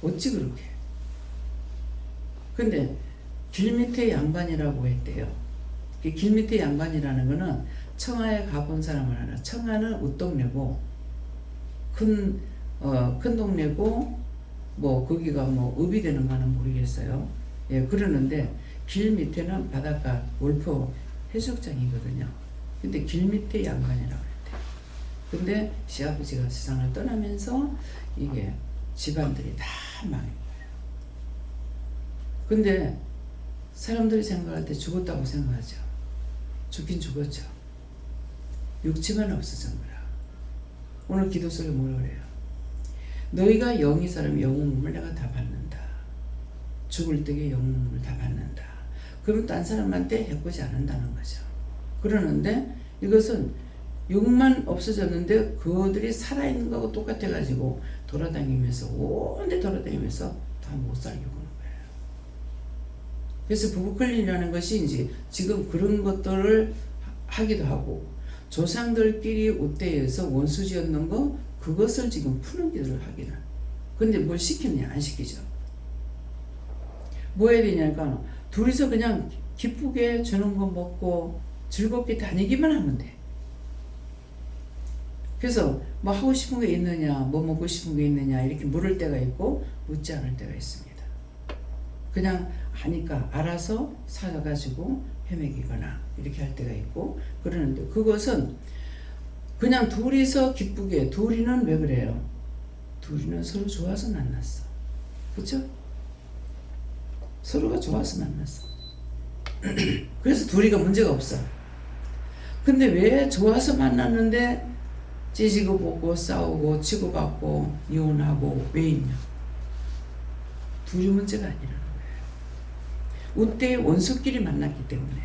어찌 그렇게? 근데 길 밑에 양반이라고 했대요. 길 밑에 양반이라는 거는 청하에 가본 사람을 알아. 청하는 웃동네고 큰 동네고 뭐 거기가 뭐 읍이 되는가는 모르겠어요. 예, 그러는데 길 밑에는 바닷가 월포 해수욕장이거든요. 근데 길 밑에 양반이라고 했대요. 근데 시아버지가 세상을 떠나면서 이게 집안들이 다 망한 거예요. 근데 사람들이 생각할 때 죽었다고 생각하죠. 죽긴 죽었죠. 육체만 없어진 거라. 오늘 기도 속에 뭐라 그래요? 너희가 영이 사람 영웅을 내가 다 받는다. 죽을 때에 영웅을 다 받는다. 그러면 딴 사람한테 해코지 않는다는 거죠. 그러는데 이것은 육만 없어졌는데 그들이 살아있는 거하고 똑같아가지고 돌아다니면서 온데 돌아다니면서 다 못 살게 구는 거예요. 그래서 부부클린이라는 것이 이제 지금 그런 것들을 하기도 하고 조상들끼리 우대해서 원수 지었는 거 그것을 지금 푸는 기도를 하기는. 근데 뭘 시켰냐? 안 시키죠. 뭐 해야 되냐니까 둘이서 그냥 기쁘게 주는 거 먹고 즐겁게 다니기만 하면 돼. 그래서 뭐 하고 싶은 게 있느냐, 뭐 먹고 싶은 게 있느냐 이렇게 물을 때가 있고 묻지 않을 때가 있습니다. 그냥 아니까 알아서 사가지고 헤매기거나 이렇게 할 때가 있고 그러는데 그것은 그냥 둘이서 기쁘게 둘이는 왜 그래요? 둘이는 서로 좋아서 만났어. 그렇죠? 서로가 좋아서 만났어. 그래서 둘이가 문제가 없어. 근데 왜 좋아서 만났는데 찌지고 볶고 싸우고 치고받고 이혼하고 왜 있냐? 둘이 문제가 아니라는 거예요. 우때의 원수끼리 만났기 때문에.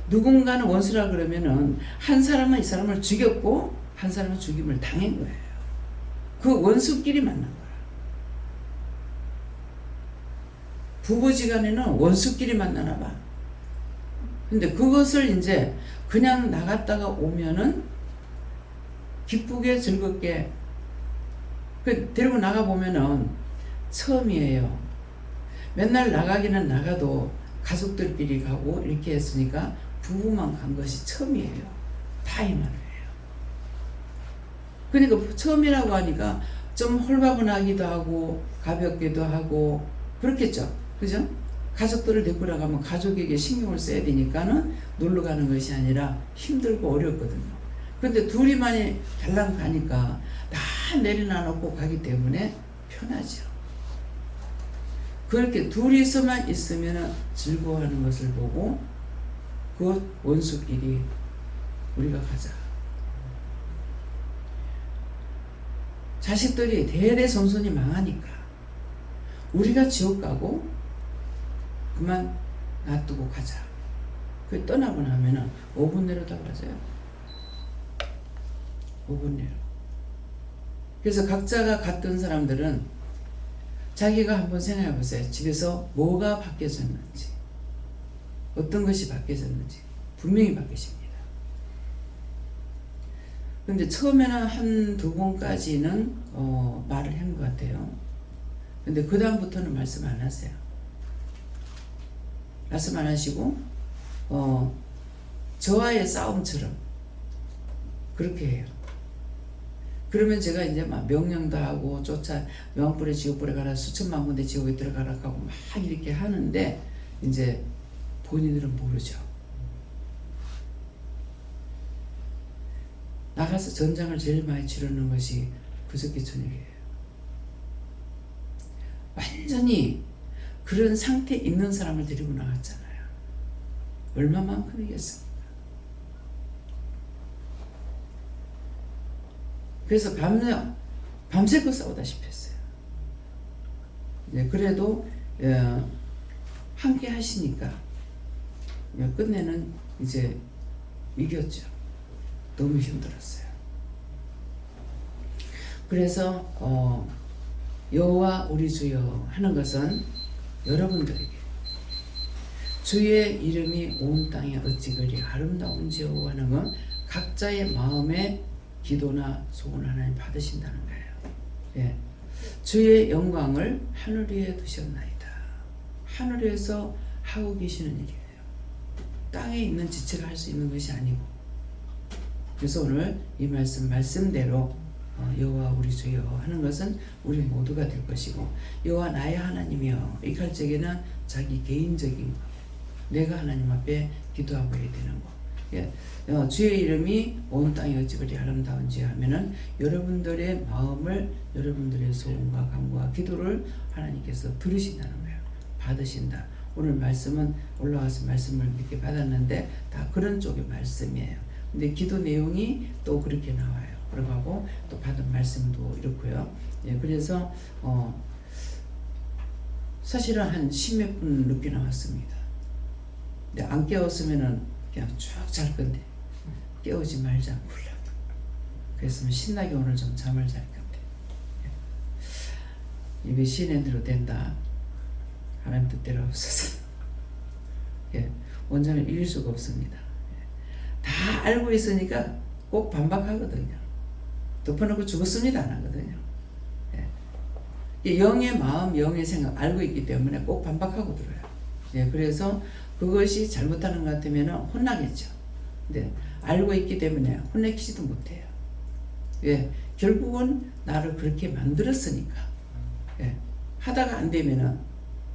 누군가는 원수라 그러면은 한 사람은 이 사람을 죽였고 한 사람은 죽임을 당한 거예요. 그 원수끼리 만난 거예요. 부부지간에는 원수끼리 만나나 봐. 근데 그것을 이제 그냥 나갔다가 오면은 기쁘게 즐겁게 데리고 나가보면은 처음이에요. 맨날 나가기는 나가도 가족들끼리 가고 이렇게 했으니까 부부만 간 것이 처음이에요. 다 이 말이에요. 그러니까 처음이라고 하니까 좀 홀가분하기도 하고 가볍기도 하고 그렇겠죠. 그죠? 가족들을 데리고 나가면 가족에게 신경을 써야 되니까는 놀러 가는 것이 아니라 힘들고 어렵거든요. 근데 둘이만이 달랑 가니까 다 내려놔놓고 가기 때문에 편하죠. 그렇게 둘이서만 있으면 즐거워하는 것을 보고 그 원수끼리 우리가 가자. 자식들이 대대손손이 망하니까 우리가 지옥 가고 그만 놔두고 가자. 그 떠나고 나면은 5분 내로 다 가져요. 5분 내로. 그래서 각자가 갔던 사람들은 자기가 한번 생각해 보세요. 집에서 뭐가 바뀌어졌는지, 어떤 것이 바뀌어졌는지 분명히 바뀌십니다. 근데 처음에는 한두 번까지는 말을 한 것 같아요. 근데 그 다음부터는 말씀 안 하세요. 말씀 안 하시고 저와의 싸움처럼 그렇게 해요. 그러면 제가 이제 막 명령도 하고 쫓아 명불에 지옥불에 가라 수천만 군데 지옥에 들어가라 하고 막 이렇게 하는데 이제 본인들은 모르죠. 나가서 전장을 제일 많이 치르는 것이 그저께 저녁이에요. 완전히 그런 상태에 있는 사람을 데리고 나갔잖아요. 얼마만큼이겠습니까? 그래서 밤새고 싸우다시피 했어요. 그래도 함께 하시니까 끝내는 이제 이겼죠. 너무 힘들었어요. 그래서 여호와 우리 주여 하는 것은 여러분들에게 주의 이름이 온 땅에 어찌 그리 아름다운지요 하는 건 각자의 마음의 기도나 소원을 하나님 받으신다는 거예요. 예. 주의 영광을 하늘 위에 두셨나이다. 하늘에서 하고 계시는 일이에요. 땅에 있는 지체가 할 수 있는 것이 아니고. 그래서 오늘 이 말씀대로 여호와 우리 주여 하는 것은 우리 모두가 될 것이고 여호와 나의 하나님이여 이 갈 적에는 자기 개인적인 거 내가 하나님 앞에 기도하고 해야 되는 거. 예. 주의 이름이 온 땅에 어찌 그리 아름다운지 하면은 여러분들의 마음을 여러분들의 소원과 간구와 기도를 하나님께서 들으신다는 거예요. 받으신다. 오늘 말씀은 올라와서 말씀을 이렇게 받았는데 다 그런 쪽의 말씀이에요. 근데 기도 내용이 또 그렇게 나와요. 그러고 하고 또 받은 말씀도 이렇고요. 예, 그래서 사실은 한 10몇 분 늦게 나왔습니다. 근데 안 깨웠으면은 그냥 쭉 잘 건데 깨우지 말자 굴라. 그래서 신나게 오늘 좀 잠을 잘 건데 입에 신의 대로 된다. 하나님 뜻대로 없어서 예, 원장을 이길 수가 없습니다. 다 알고 있으니까 꼭 반박하거든요. 덮어놓고 죽었습니다 안 하거든요. 예. 영의 마음, 영의 생각 알고 있기 때문에 꼭 반박하고 들어요. 예, 그래서 그것이 잘못하는 것 같으면 혼나겠죠. 근데 알고 있기 때문에 혼내키지도 못해요. 예, 결국은 나를 그렇게 만들었으니까. 예, 하다가 안 되면은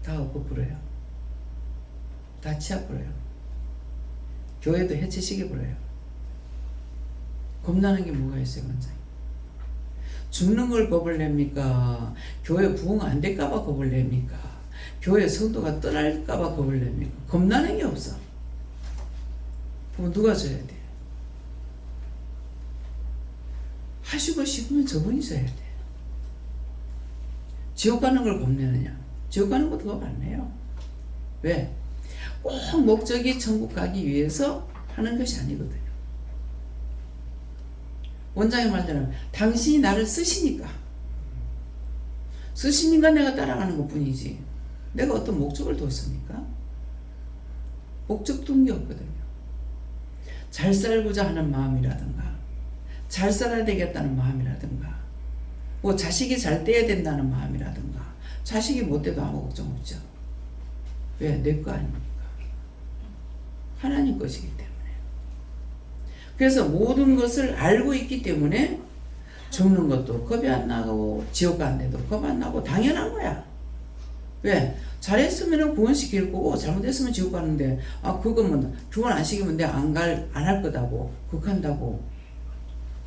다 엎어버려요. 다 치워버려요. 교회도 해체시켜버려요. 겁나는 게 뭐가 있어요, 원장님? 죽는 걸 겁을 냅니까? 교회 부흥 안 될까봐 겁을 냅니까? 교회 성도가 떠날까봐 겁을 냅니까? 겁나는 게 없어. 그럼 누가 져야 돼? 하시고 싶으면 저분이 져야 돼. 지옥 가는 걸 겁내느냐? 지옥 가는 것도 겁 안 내요. 왜? 꼭 목적이 천국 가기 위해서 하는 것이 아니거든요. 원장의 말대로 당신이 나를 쓰시니까 내가 따라가는 것 뿐이지 내가 어떤 목적을 뒀습니까? 목적 둔 게 없거든요. 잘 살고자 하는 마음이라든가 잘 살아야 되겠다는 마음이라든가 뭐 자식이 잘 돼야 된다는 마음이라든가 자식이 못 돼도 아무 걱정 없죠. 왜? 내 거 아닙니까? 하나님 것이기 때문에. 그래서 모든 것을 알고 있기 때문에 죽는 것도 겁이 안 나고 지옥 가는 데도 겁 안 나고 당연한 거야. 왜? 잘했으면 구원시킬 거고 잘못했으면 지옥 가는데 그거면 구원 안 시키면 내가 안 할 거다고 극한다고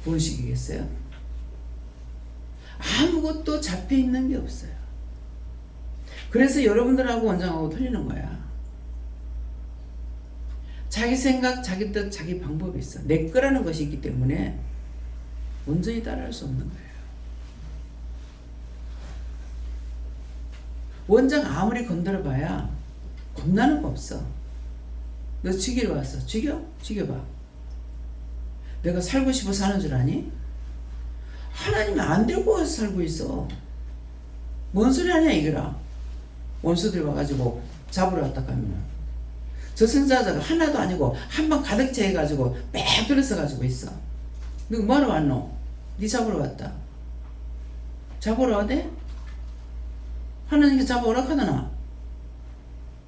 구원시키겠어요? 아무것도 잡혀있는 게 없어요. 그래서 여러분들하고 원장하고 틀리는 거야. 자기 생각, 자기 뜻, 자기 방법이 있어. 내 거라는 것이 있기 때문에 온전히 따라할 수 없는 거예요. 원장 아무리 건드려봐야 겁나는 거 없어. 너 죽이러 왔어. 죽여봐. 내가 살고 싶어 사는 줄 아니? 하나님은 안 데리고 와서 살고 있어. 뭔 소리 하냐 이거라. 원수들이 와가지고 잡으러 왔다 가면 저승사자가 하나도 아니고 한 방 가득 채해가지고 빽 들어서가지고 있어. 너 뭐하러 왔노? 니 잡으러 왔다. 잡으러 와대? 하나님께 잡아오라 하더나?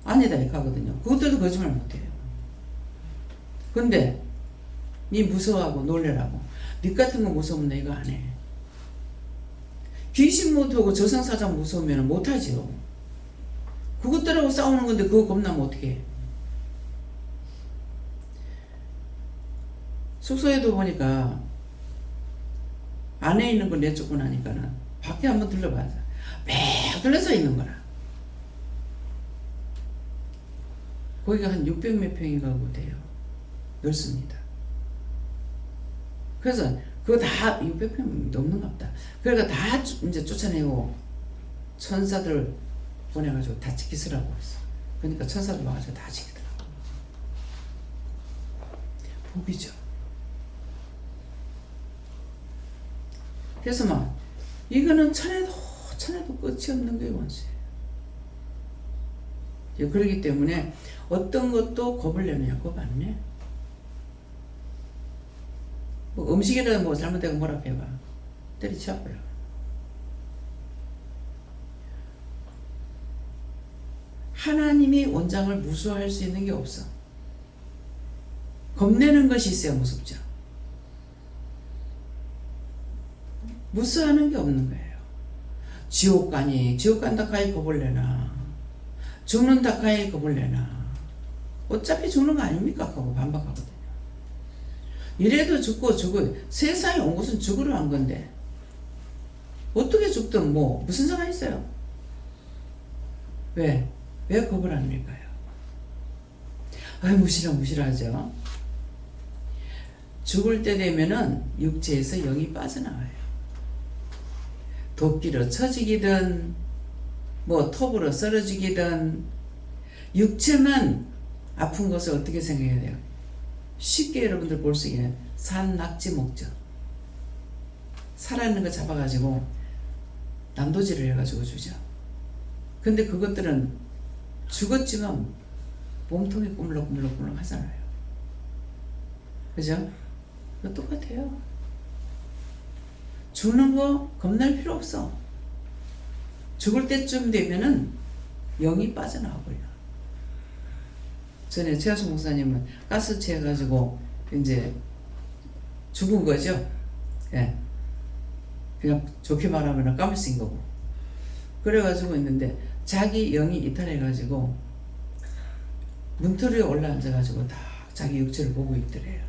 아니다 이렇게 하거든요. 그것들도 거짓말 못해요. 근데 니 무서워하고 놀래라고 니 같은 거 무서우면 내가 안 해. 귀신 못하고 저승사자 무서우면 못하지요. 그것들하고 싸우는 건데 그거 겁나면 어떻게 해? 숙소에도 보니까 안에 있는 거 내쫓고 나니까는 밖에 한번 들러봐야 매 들러서 있는 거라. 거기가 한 600몇 평이 가구 돼요. 넓습니다. 그래서 그거 다 600평 넘는가 보다. 그러니까 다 이제 쫓아내고 천사들 보내가지고 다 지키시라고 했어. 그러니까 천사들 와가지고 다 지키더라고. 복이죠. 그래서 막 이거는 천에도 끝이 없는 게 원수예요. 그렇기 때문에 어떤 것도 겁을 내느냐 겁 안 내. 뭐 음식이라도 뭐 잘못되고 뭐라 해봐 때리쳐버려. 하나님이 원장을 무서워할 수 있는 게 없어. 겁내는 것이 있어야 무섭죠. 무서워하는 게 없는 거예요. 지옥 가니 지옥 간다 카이 겁을 내나 죽는다 카이 겁을 내나 어차피 죽는 거 아닙니까 하고 반박하거든요. 이래도 죽고 세상에 온 것은 죽으러 한 건데 어떻게 죽든 뭐 무슨 상관이 있어요. 왜 겁을 안 낼까요? 무시하죠. 죽을 때 되면은 육체에서 영이 빠져나와요. 도끼로 쳐지기든 뭐 톱으로 썰어지기든 육체만 아픈 것을 어떻게 생각해야 돼요? 쉽게 여러분들 볼 수 있는 산낙지 목적. 살아있는 거 잡아가지고 난도질을 해가지고 주죠. 근데 그것들은 죽었지만 몸통이 꾸물럭꾸물럭 하잖아요. 그죠? 똑같아요. 죽는 거 겁날 필요 없어. 죽을 때쯤 되면은 영이 빠져나와버려. 전에 최하수 목사님은 가스 취해가지고 이제 죽은 거죠. 예. 그냥 좋게 말하면 까물쓴 거고. 그래가지고 있는데 자기 영이 이탈해가지고 문틀에 올라앉아가지고 다 자기 육체를 보고 있더래요.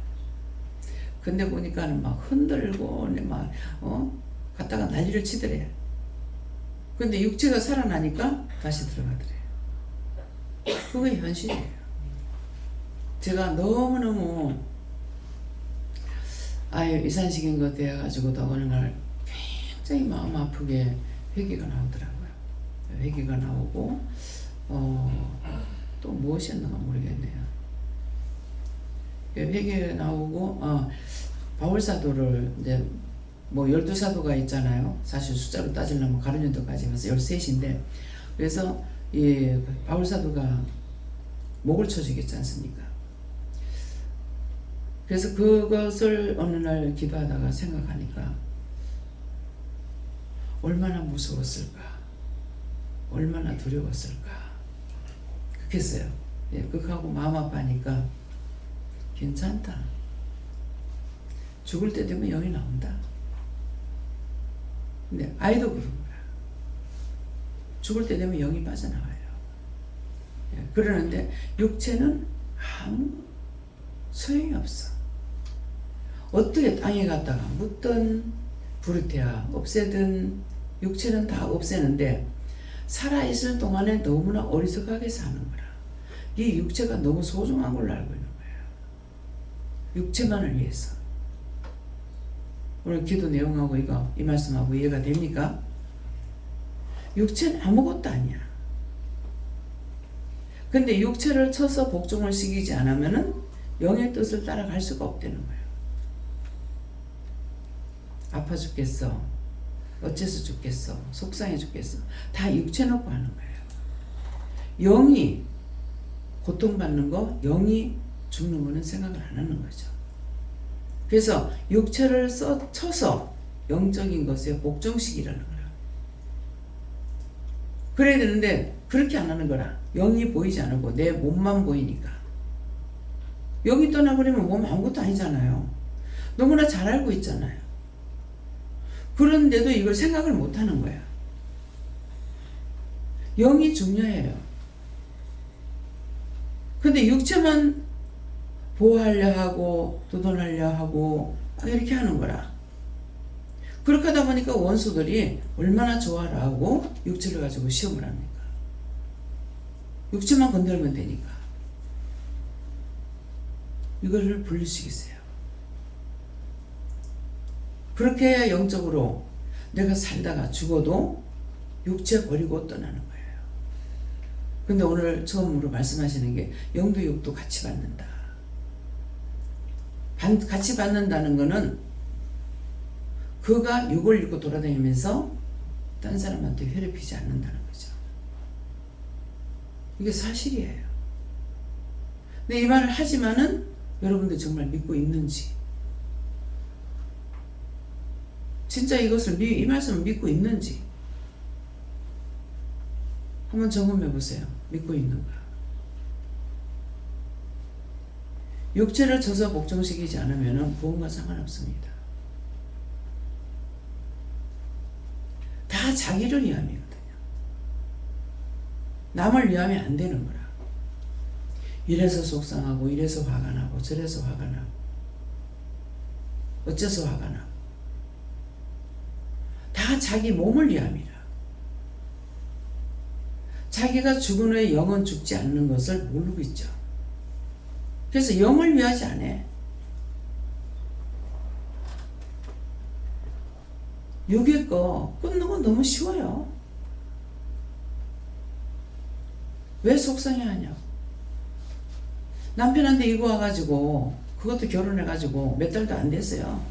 근데 보니까는 막 흔들고 막 갔다가 난리를 치더래요. 근데 육체가 살아나니까 다시 들어가더래요. 그게 현실이에요. 제가 너무너무 이산시킨 것 돼가지고도 어느 날 굉장히 마음 아프게 회개가 나오더라고요. 회개가 나오고 또 무엇이었는가 모르겠네요. 회개가 나오고 바울사도를 이제 뭐 12사도가 있잖아요. 사실 숫자로 따지려면 가룟연도까지 해서 13인데 그래서 이 바울사도가 목을 쳐 죽였지 않습니까? 그래서 그것을 어느 날 기도하다가 생각하니까 얼마나 무서웠을까, 얼마나 두려웠을까 그랬어요. 예, 그거하고 마음 아파하니까 괜찮다. 죽을 때 되면 영이 나온다. 근데 아이도 그런 거야. 죽을 때 되면 영이 빠져나와요. 예, 그러는데 육체는 아무 소용이 없어. 어떻게 땅에 갔다가 묻든 부르테야 없애든 육체는 다 없애는데 살아있을 동안에 너무나 어리석하게 사는 거라. 이 육체가 너무 소중한 걸로 알고 있는 거예요. 육체만을 위해서. 오늘 기도 내용하고 이 말씀하고 이해가 됩니까? 육체는 아무것도 아니야. 근데 육체를 쳐서 복종을 시키지 않으면은 영의 뜻을 따라갈 수가 없다는 거예요. 아파 죽겠어. 어째서 죽겠어. 속상해 죽겠어. 다 육체 놓고 하는 거예요. 영이 고통받는 거, 영이 죽는 거는 생각을 안 하는 거죠. 그래서 육체를 쳐서 영적인 것에 복종시키라는 거예요. 그래야 되는데 그렇게 안 하는 거라. 영이 보이지 않고 내 몸만 보이니까. 영이 떠나버리면 몸 아무것도 아니잖아요. 너무나 잘 알고 있잖아요. 그런데도 이걸 생각을 못 하는 거야. 영이 중요해요. 근데 육체만 보호하려 하고 도돈하려 하고 이렇게 하는 거라. 그렇게 하다 보니까 원수들이 얼마나 좋아라 하고 육체를 가지고 시험을 합니까? 육체만 건들면 되니까. 이거를 분리시키세요. 그렇게 해야 영적으로 내가 살다가 죽어도 육체 버리고 떠나는 거예요. 근데 오늘 처음으로 말씀하시는 게 영도 육도 같이 받는다. 같이 받는다는 거는 그가 육을 입고 돌아다니면서 딴 사람한테 괴롭히지 않는다는 거죠. 이게 사실이에요. 근데 이 말을 하지만은 여러분들 정말 믿고 있는지, 진짜 이것을 이 말씀을 믿고 있는지 한번 점검해 보세요. 믿고 있는가? 육체를 쳐서 복종시키지 않으면 구원과 상관없습니다. 다 자기를 위함이거든요. 남을 위하면 안 되는 거라. 이래서 속상하고 이래서 화가 나고 저래서 화가 나고 어째서 화가 나고 다 자기 몸을 위함이라. 자기가 죽은 후에 영은 죽지 않는 것을 모르고 있죠. 그래서 영을 위하지 않아. 6회 거 끊는 건 너무 쉬워요. 왜 속상해하냐. 남편한테 이거 와가지고 그것도 결혼해가지고 몇 달도 안 됐어요.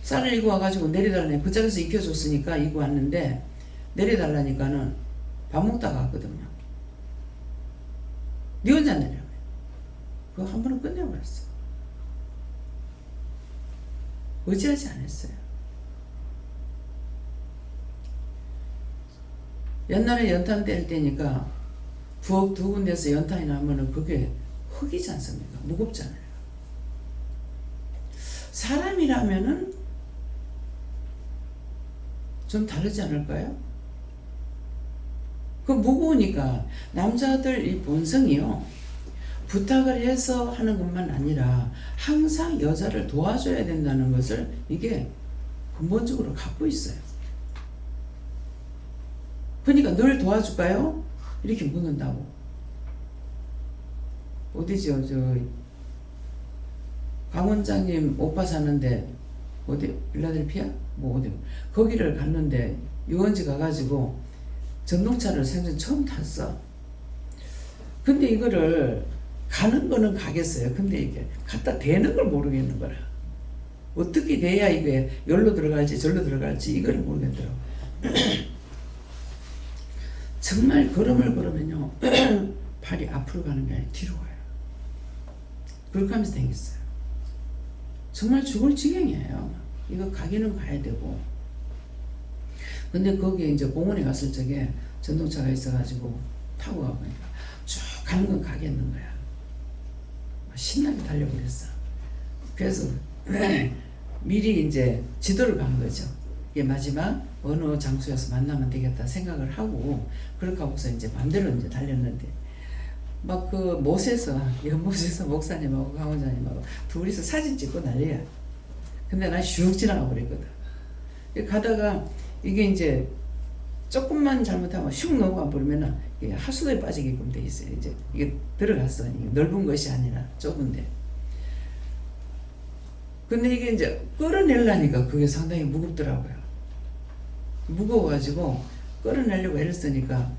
쌀을 이고 와가지고 내려달라니 그 자리에서 익혀줬으니까 이고 왔는데 내려달라니까는 밥 먹다가 왔거든요. 니 혼자 내려. 그거 한 번은 끝내버렸어. 의지하지 않았어요. 옛날에 연탄 뗄 때니까 부엌 두 군데서 연탄이 나면은 그게 흙이지 않습니까? 무겁잖아요. 사람이라면은 좀 다르지 않을까요? 그 무거우니까 남자들 이 본성이요. 부탁을 해서 하는 것만 아니라 항상 여자를 도와줘야 된다는 것을 이게 근본적으로 갖고 있어요. 그러니까 늘 도와줄까요? 이렇게 묻는다고. 어디죠? 강 원장님 오빠 사는데 어디 필라델피아? 뭐 어디 거기를 갔는데 유원지 가가지고 전동차를 생전 처음 탔어. 근데 이거를 가는 거는 가겠어요. 근데 이게 갖다 대는 걸 모르겠는 거라. 어떻게 돼야 이게 여기로 들어갈지 저리로 들어갈지 이걸 모르겠더라고. 정말 걸음을 걸으면요 발이 앞으로 가는 게 아니라 뒤로 가요. 그렇게 하면서 다녔어요. 정말 죽을 지경이에요. 이거 가기는 가야 되고. 근데 거기에 이제 공원에 갔을 적에 전동차가 있어가지고 타고 가보니까 쭉 가는 건 가겠는 거야. 신나게 달려버렸어. 그래서 미리 이제 지도를 간 거죠. 이게 마지막 어느 장소에서 만나면 되겠다 생각을 하고 그렇게 하고서 이제 맘대로 이제 달렸는데 막 그 못에서 연못에서 목사님하고 강원장님하고 둘이서 사진 찍고 난리야. 근데 난 슉 지나가 버렸거든. 가다가 이게 이제 조금만 잘못하면 슉 넘어가 버리면은 하수도에 빠지게끔 돼 있어요. 이제 이게 들어갔어. 이게 넓은 것이 아니라 좁은데. 근데 이게 이제 끌어내려니까 그게 상당히 무겁더라고요. 무거워가지고 끌어내려고 애를 쓰니까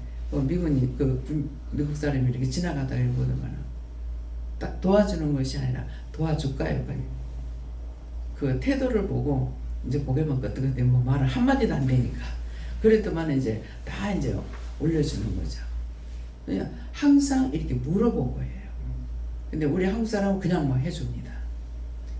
미국 사람이 이렇게 지나가다 이러거든요. 딱 도와주는 것이 아니라 도와줄까요? 그 태도를 보고 이제 고개만 끄덕끄덕 뭐 말을 한마디도 안 되니까. 그랬더만 이제 다 이제 올려주는 거죠. 그냥 항상 이렇게 물어보고 해요. 근데 우리 한국 사람은 그냥 막 해줍니다.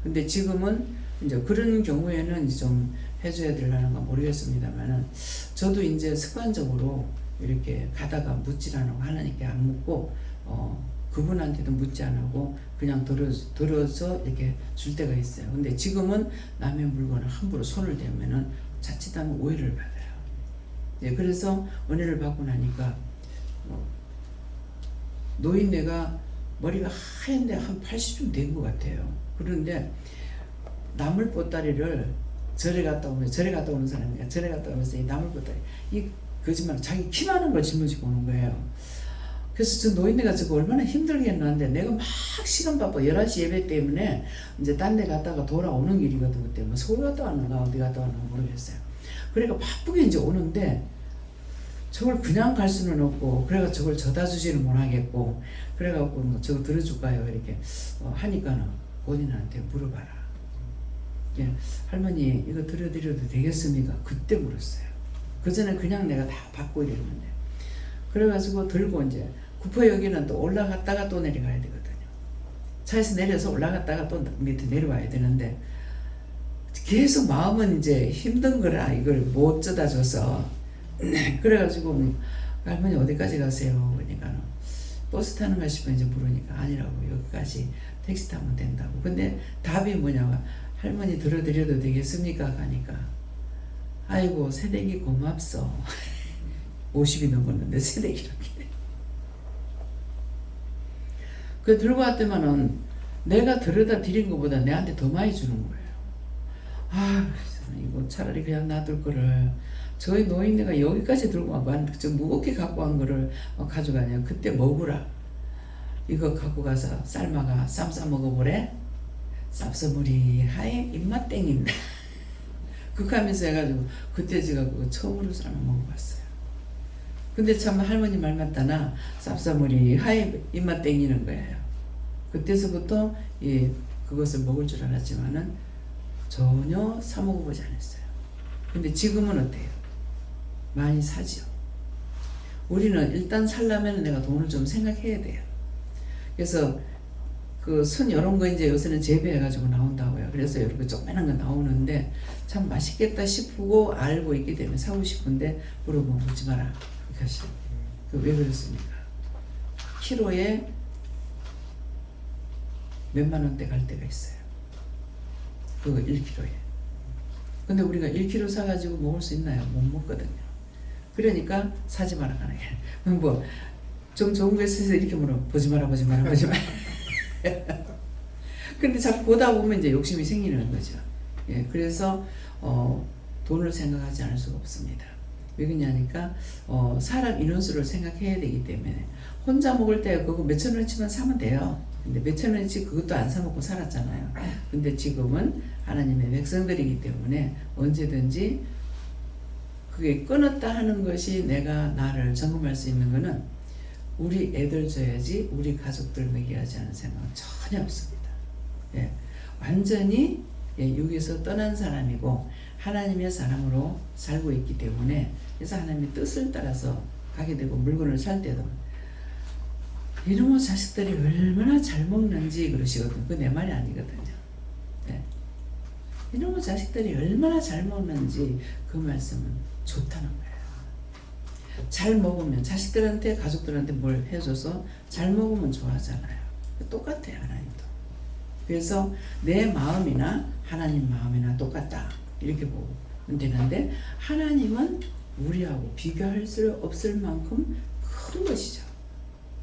근데 지금은 이제 그런 경우에는 좀 해줘야 되려는가 모르겠습니다만은 저도 이제 습관적으로 이렇게 가다가 묻지 않고 하나님께 안 묻고 그분한테도 묻지 않고 그냥 들어서 이렇게 줄 때가 있어요. 근데 지금은 남의 물건을 함부로 손을 대면은 자칫하면 오해를 받아요. 예, 그래서 은혜를 받고 나니까 노인네가 머리가 하얀데 한 80쯤 된 것 같아요. 그런데 나물 보따리를 절에 갔다 오는 사람이야. 절에 갔다 오면서 이 나물 보따리 이 거짓말 자기 키 많은 걸 짊어지고 오는 거예요. 그래서 저 노인네가 저거 얼마나 힘들겠는데 내가 막 시간 바빠 11시 예배 때문에 이제 딴 데 갔다가 돌아오는 길이거든. 그때 뭐 서울 갔다 왔는가 어디 갔다 왔는가 모르겠어요. 그러니까 바쁘게 이제 오는데 저걸 그냥 갈 수는 없고 그래가 저걸 져다 주지는 못하겠고 그래갖고 뭐 저거 들어줄까요? 이렇게 하니까는 본인한테 물어봐라. 예, 할머니 이거 들어드려도 되겠습니까? 그때 물었어요. 그 전에 그냥 내가 다 받고 이랬는데 그래가지고 들고 이제 구포역에는 또 올라갔다가 또 내려가야 되거든요. 차에서 내려서 올라갔다가 또 밑에 내려와야 되는데 계속 마음은 이제 힘든 거라 이걸 못 져다 줘서 그래가지고 할머니 어디까지 가세요? 그러니까 버스 타는가 싶어 이제 물으니까 아니라고 여기까지 택시 타면 된다고. 근데 답이 뭐냐면 할머니 들어드려도 되겠습니까? 가니까 아이고 새댁이 고맙소. 50이 넘었는데 새댁이라게. 그 들고 왔더만은 내가 들여다 드린 것보다 내한테 더 많이 주는 거예요. 아 이거 차라리 그냥 놔둘 거를 저희 노인네가 여기까지 들고 와고 저 무겁게 갖고 간 거를 가져가냐. 그때 먹으라. 이거 갖고 가서 삶아가 쌈 싸 먹어보래. 쌉싸물이 하에 입맛 땡긴다. 극하면서 해가지고 그때 제가 그거 처음으로 삶아 먹어봤어요. 근데 참 할머니 말 맞다나 쌉싸물이 하얘 입맛 땡기는 거예요. 그때서부터 예, 그것을 먹을 줄 알았지만은 전혀 사 먹어보지 않았어요. 근데 지금은 어때요? 많이 사죠. 우리는 일단 살려면 내가 돈을 좀 생각해야 돼요. 그래서 그 순 이런 거 이제 요새는 재배해가지고 나온다고요. 그래서 이렇게 조그만한 거 나오는데 참 맛있겠다 싶고 알고 있기 때문에 사고 싶은데 물어보면 묻지 마라. 그것이 왜 그렇습니까? 키로에 몇만 원대 갈 때가 있어요. 그거 1kg에. 근데 우리가 1kg 사가지고 먹을 수 있나요? 못 먹거든요. 그러니까 사지 마라 하는 게. 뭐 좀 좋은 거 있어서 이렇게 물어 보지 마라 보지 마라 보지 마라. 근데 자꾸 보다 보면 이제 욕심이 생기는 거죠. 예, 그래서 돈을 생각하지 않을 수가 없습니다. 왜 그러냐니까 사람 인원수를 생각해야 되기 때문에 혼자 먹을 때 그거 몇천 원치만 사면 돼요. 근데 몇천 원치 그것도 안 사 먹고 살았잖아요. 근데 지금은 하나님의 백성들이기 때문에 언제든지 그게 끊었다 하는 것이 내가 나를 점검할 수 있는 거는 우리 애들 줘야지 우리 가족들 먹여야지 하는 생각은 전혀 없습니다. 예, 완전히 여기서 떠난 사람이고 하나님의 사람으로 살고 있기 때문에 그래서 하나님의 뜻을 따라서 가게 되고 물건을 살 때도 이놈의 자식들이 얼마나 잘 먹는지 그러시거든요. 그거 내 말이 아니거든요. 예. 이놈의 자식들이 얼마나 잘 먹는지 그 말씀은 좋다는 거예요. 잘 먹으면 자식들한테 가족들한테 뭘 해줘서 잘 먹으면 좋아하잖아요. 똑같아요. 하나님도. 그래서 내 마음이나 하나님 마음이나 똑같다 이렇게 보면 되는데 하나님은 우리하고 비교할 수 없을 만큼 큰 것이죠.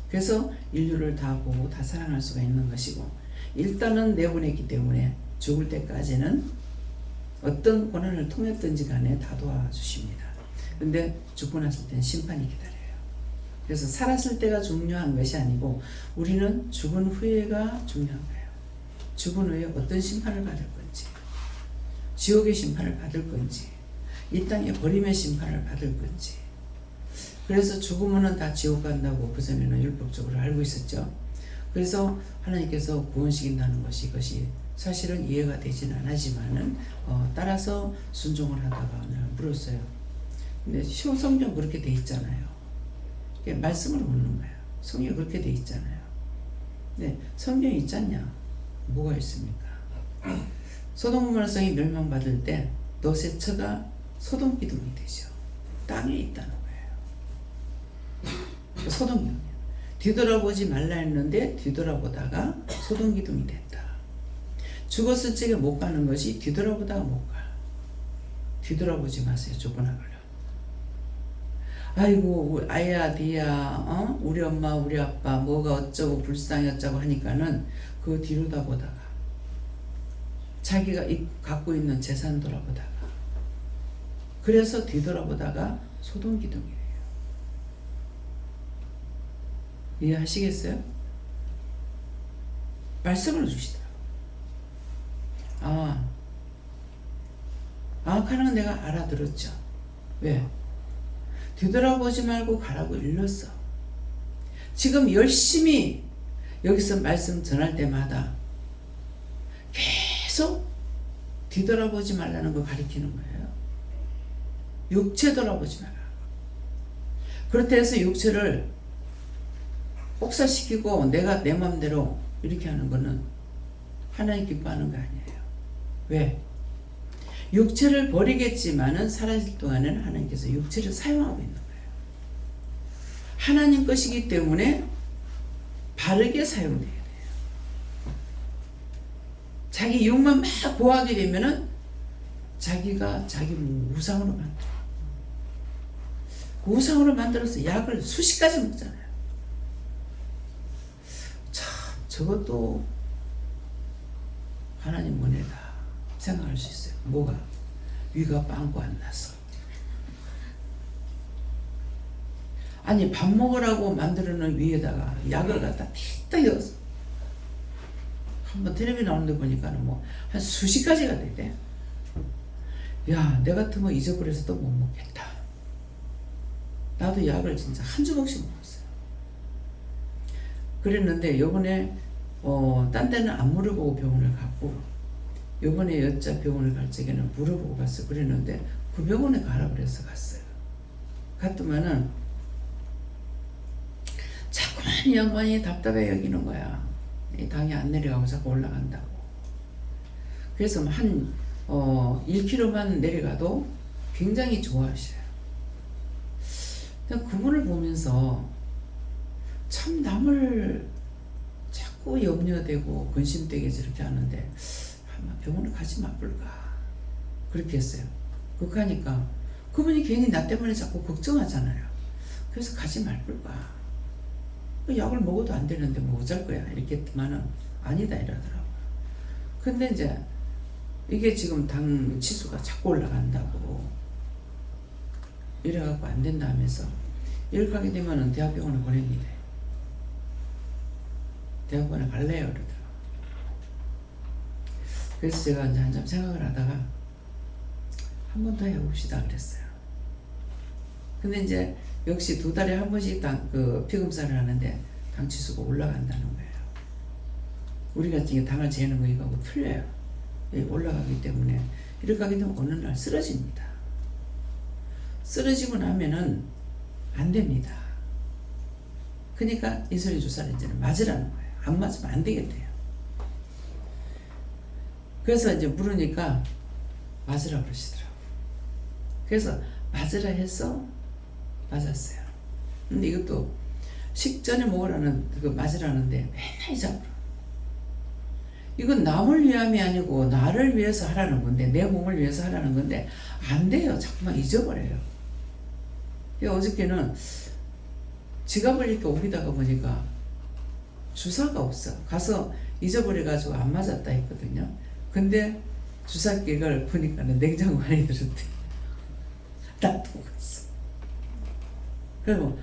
그래서 인류를 다 보고 다 사랑할 수가 있는 것이고 일단은 내보냈기 때문에 죽을 때까지는 어떤 고난을 통했든지 간에 다 도와주십니다. 근데 죽고 났을 땐 심판이 기다려요. 그래서 살았을 때가 중요한 것이 아니고 우리는 죽은 후에가 중요한 거예요. 죽은 후에 어떤 심판을 받을 건지, 지옥의 심판을 받을 건지, 이 땅에 버림의 심판을 받을 건지. 그래서 죽으면 다 지옥 간다고 그전에는 율법적으로 알고 있었죠. 그래서 하나님께서 구원시킨다는 것이 이것이 사실은 이해가 되지는 않았지만은 따라서 순종을 하다가 물었어요. 근데 성경 그렇게 돼 있잖아요. 말씀으로 묻는 거예요. 성경이 그렇게 돼 있잖아요. 네, 성경이 있지 않냐? 뭐가 있습니까? 소돔 고모라성이 멸망받을 때 롯의 처가 소돔 기둥이 되죠. 땅에 있다는 거예요. 소돔 기둥. 뒤돌아보지 말라 했는데 뒤돌아보다가 소돔 기둥이 됐다. 죽었을 적에 못 가는 것이 뒤돌아보다가 못 가. 뒤돌아보지 마세요. 죽어나가려. 아이고 아야 디야 우리 엄마 우리 아빠 뭐가 어쩌고 불쌍히 어쩌고 하니까는 그 뒤로다 보다가 자기가 갖고 있는 재산 돌아보다가 그래서 뒤돌아보다가 소돔기둥이에요. 이해하시겠어요? 말씀을 주시더라고요. 하는 건 내가 알아들었죠. 왜? 뒤돌아보지 말고 가라고 일렀어. 지금 열심히 여기서 말씀 전할 때마다 계속 뒤돌아보지 말라는 거 가르치는 거예요. 육체 돌아보지 마라. 그렇다 해서 육체를 혹사시키고 내가 내 맘대로 이렇게 하는 거는 하나님 기뻐하는 거 아니에요. 왜? 육체를 버리겠지만은 살아있을 동안에는 하나님께서 육체를 사용하고 있는 거예요. 하나님 것이기 때문에 바르게 사용돼야 돼요. 자기 육만 막 고하게 되면은 자기가 자기 우상으로 만들어. 우상으로 만들어서 약을 수십 가지 먹잖아요. 참 저것도 하나님 은혜다 생각할 수 있어요. 뭐가? 위가 빵꾸 안 나서. 아니 밥 먹으라고 만들어놓은 위에다가 약을 갖다 틱딱 넣었어. 한번 텔레비 나오는데 보니까는 뭐 한 수십 가지가 되대. 야, 내 같으면 잊어버려서 또 못 먹겠다. 나도 약을 진짜 한 주먹씩 먹었어요. 그랬는데 요번에 딴 데는 안 물어보고 병원을 갔고, 요번에 여자 병원을 갈 적에는 물어보고 갔어. 그랬는데 그 병원에 가라 그래서 갔어요. 갔더만은 자꾸만 이 양반이 답답해 여기는 거야. 이 당이 안 내려가고 자꾸 올라간다고. 그래서 한 1kg만 내려가도 굉장히 좋아하셔요. 그분을 보면서 참 남을 자꾸 염려되고 근심되게 저렇게 하는데 아마 병원에 가지 말까 그렇게 했어요. 그렇게 하니까 그분이 괜히 나 때문에 자꾸 걱정하잖아요. 그래서 가지 말까. 약을 먹어도 안 되는데 뭐 어쩔 거야 이렇게 했더만은 아니다 이러더라고요. 근데 이제 이게 지금 당 지수가 자꾸 올라간다고 이래갖고 안 된다 하면서 이렇게 하게 되면은 대학병원에 보냅니다. 대학병원에 갈래요 그러더라고요. 그래서 제가 이제 한참 생각을 하다가 한 번 더 해봅시다 그랬어요. 근데 이제 역시 2달에 한 번씩 피검사를 하는데 당 지수가 올라간다는 거예요. 우리가 지금 당을 재는 거 이거하고 틀려요. 올라가기 때문에 이렇게 하게 되면 어느 날 쓰러집니다. 쓰러지고 나면은 안 됩니다. 그러니까 인슐린 주사를 이제는 맞으라는 거예요. 안 맞으면 안 되겠대요. 그래서 이제 물으니까 맞으라 그러시더라고요. 그래서 맞으라 해서 맞았어요. 근데 이것도 식전에 먹으라는 그 맞으라는데 맨날 잊어버려. 이건 남을 위함이 아니고 나를 위해서 하라는 건데, 내 몸을 위해서 하라는 건데 안 돼요. 자꾸만 잊어버려요. 어저께는 지갑을 이렇게 옮기다가 보니까 주사가 없어. 가서 잊어버려가지고 안 맞았다 했거든요. 근데 주사기를 보니까는 냉장고 안에 들었대. 놔두고 갔어. 그리고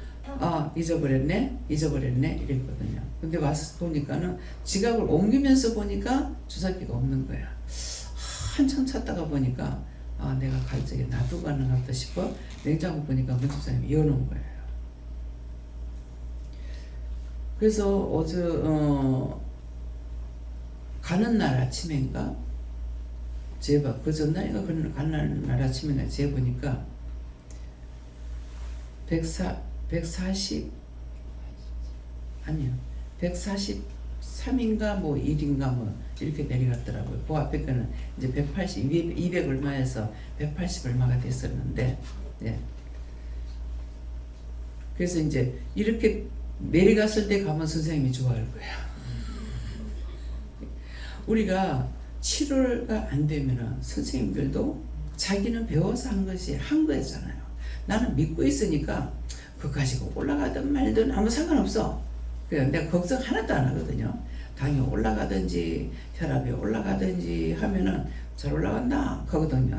잊어버렸네 이랬거든요. 근데 와서 보니까는 지갑을 옮기면서 보니까 주사기가 없는 거야. 한참 찾다가 보니까 내가 갈 적에 놔두고 가는가 보다 싶어 냉장고 보니까 문집사님이 열어놓은 거예요. 그래서 어제 가는 날 아침인가 그 전날인가 가는 날 아침인가 재보니까 143인가 뭐 1인가 뭐 이렇게 내려갔더라고요. 그 앞에 거는 이제 180, 200 얼마에서 180 얼마가 됐었는데, 예. 그래서 이제 이렇게 내려갔을 때 가면 선생님이 좋아할 거야. 우리가 치료가 안 되면은 선생님들도 자기는 배워서 한 것이 한 거잖아요. 나는 믿고 있으니까 그거 가지고 올라가든 말든 아무 상관없어. 그래 내가 걱정 하나도 안 하거든요. 당이 올라가든지 혈압이 올라가든지 하면은 잘 올라간다 하거든요.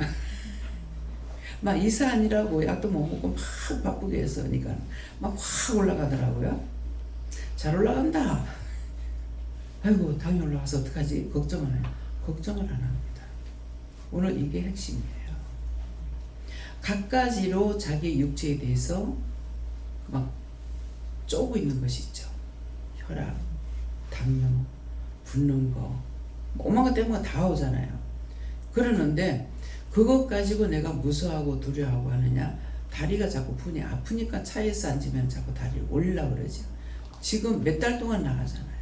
막 이사 아니라고 약도 못 먹고 막 바쁘게 했으니까 막 확 올라가더라고요. 잘 올라간다. 아이고 당이 올라가서 어떡하지 걱정을 해요. 걱정을 안 합니다. 오늘 이게 핵심이에요. 갖가지로 자기 육체에 대해서 막 쪼고 있는 것이 있죠. 혈압, 당뇨, 붓는 거, 오만 것 때문에 다 오잖아요. 그러는데 그것 가지고 내가 무서워하고 두려워하고 하느냐. 다리가 자꾸 붓니 아프니까 차에서 앉으면 자꾸 다리를 올리려고 그러죠. 지금 몇 달 동안 나가잖아요.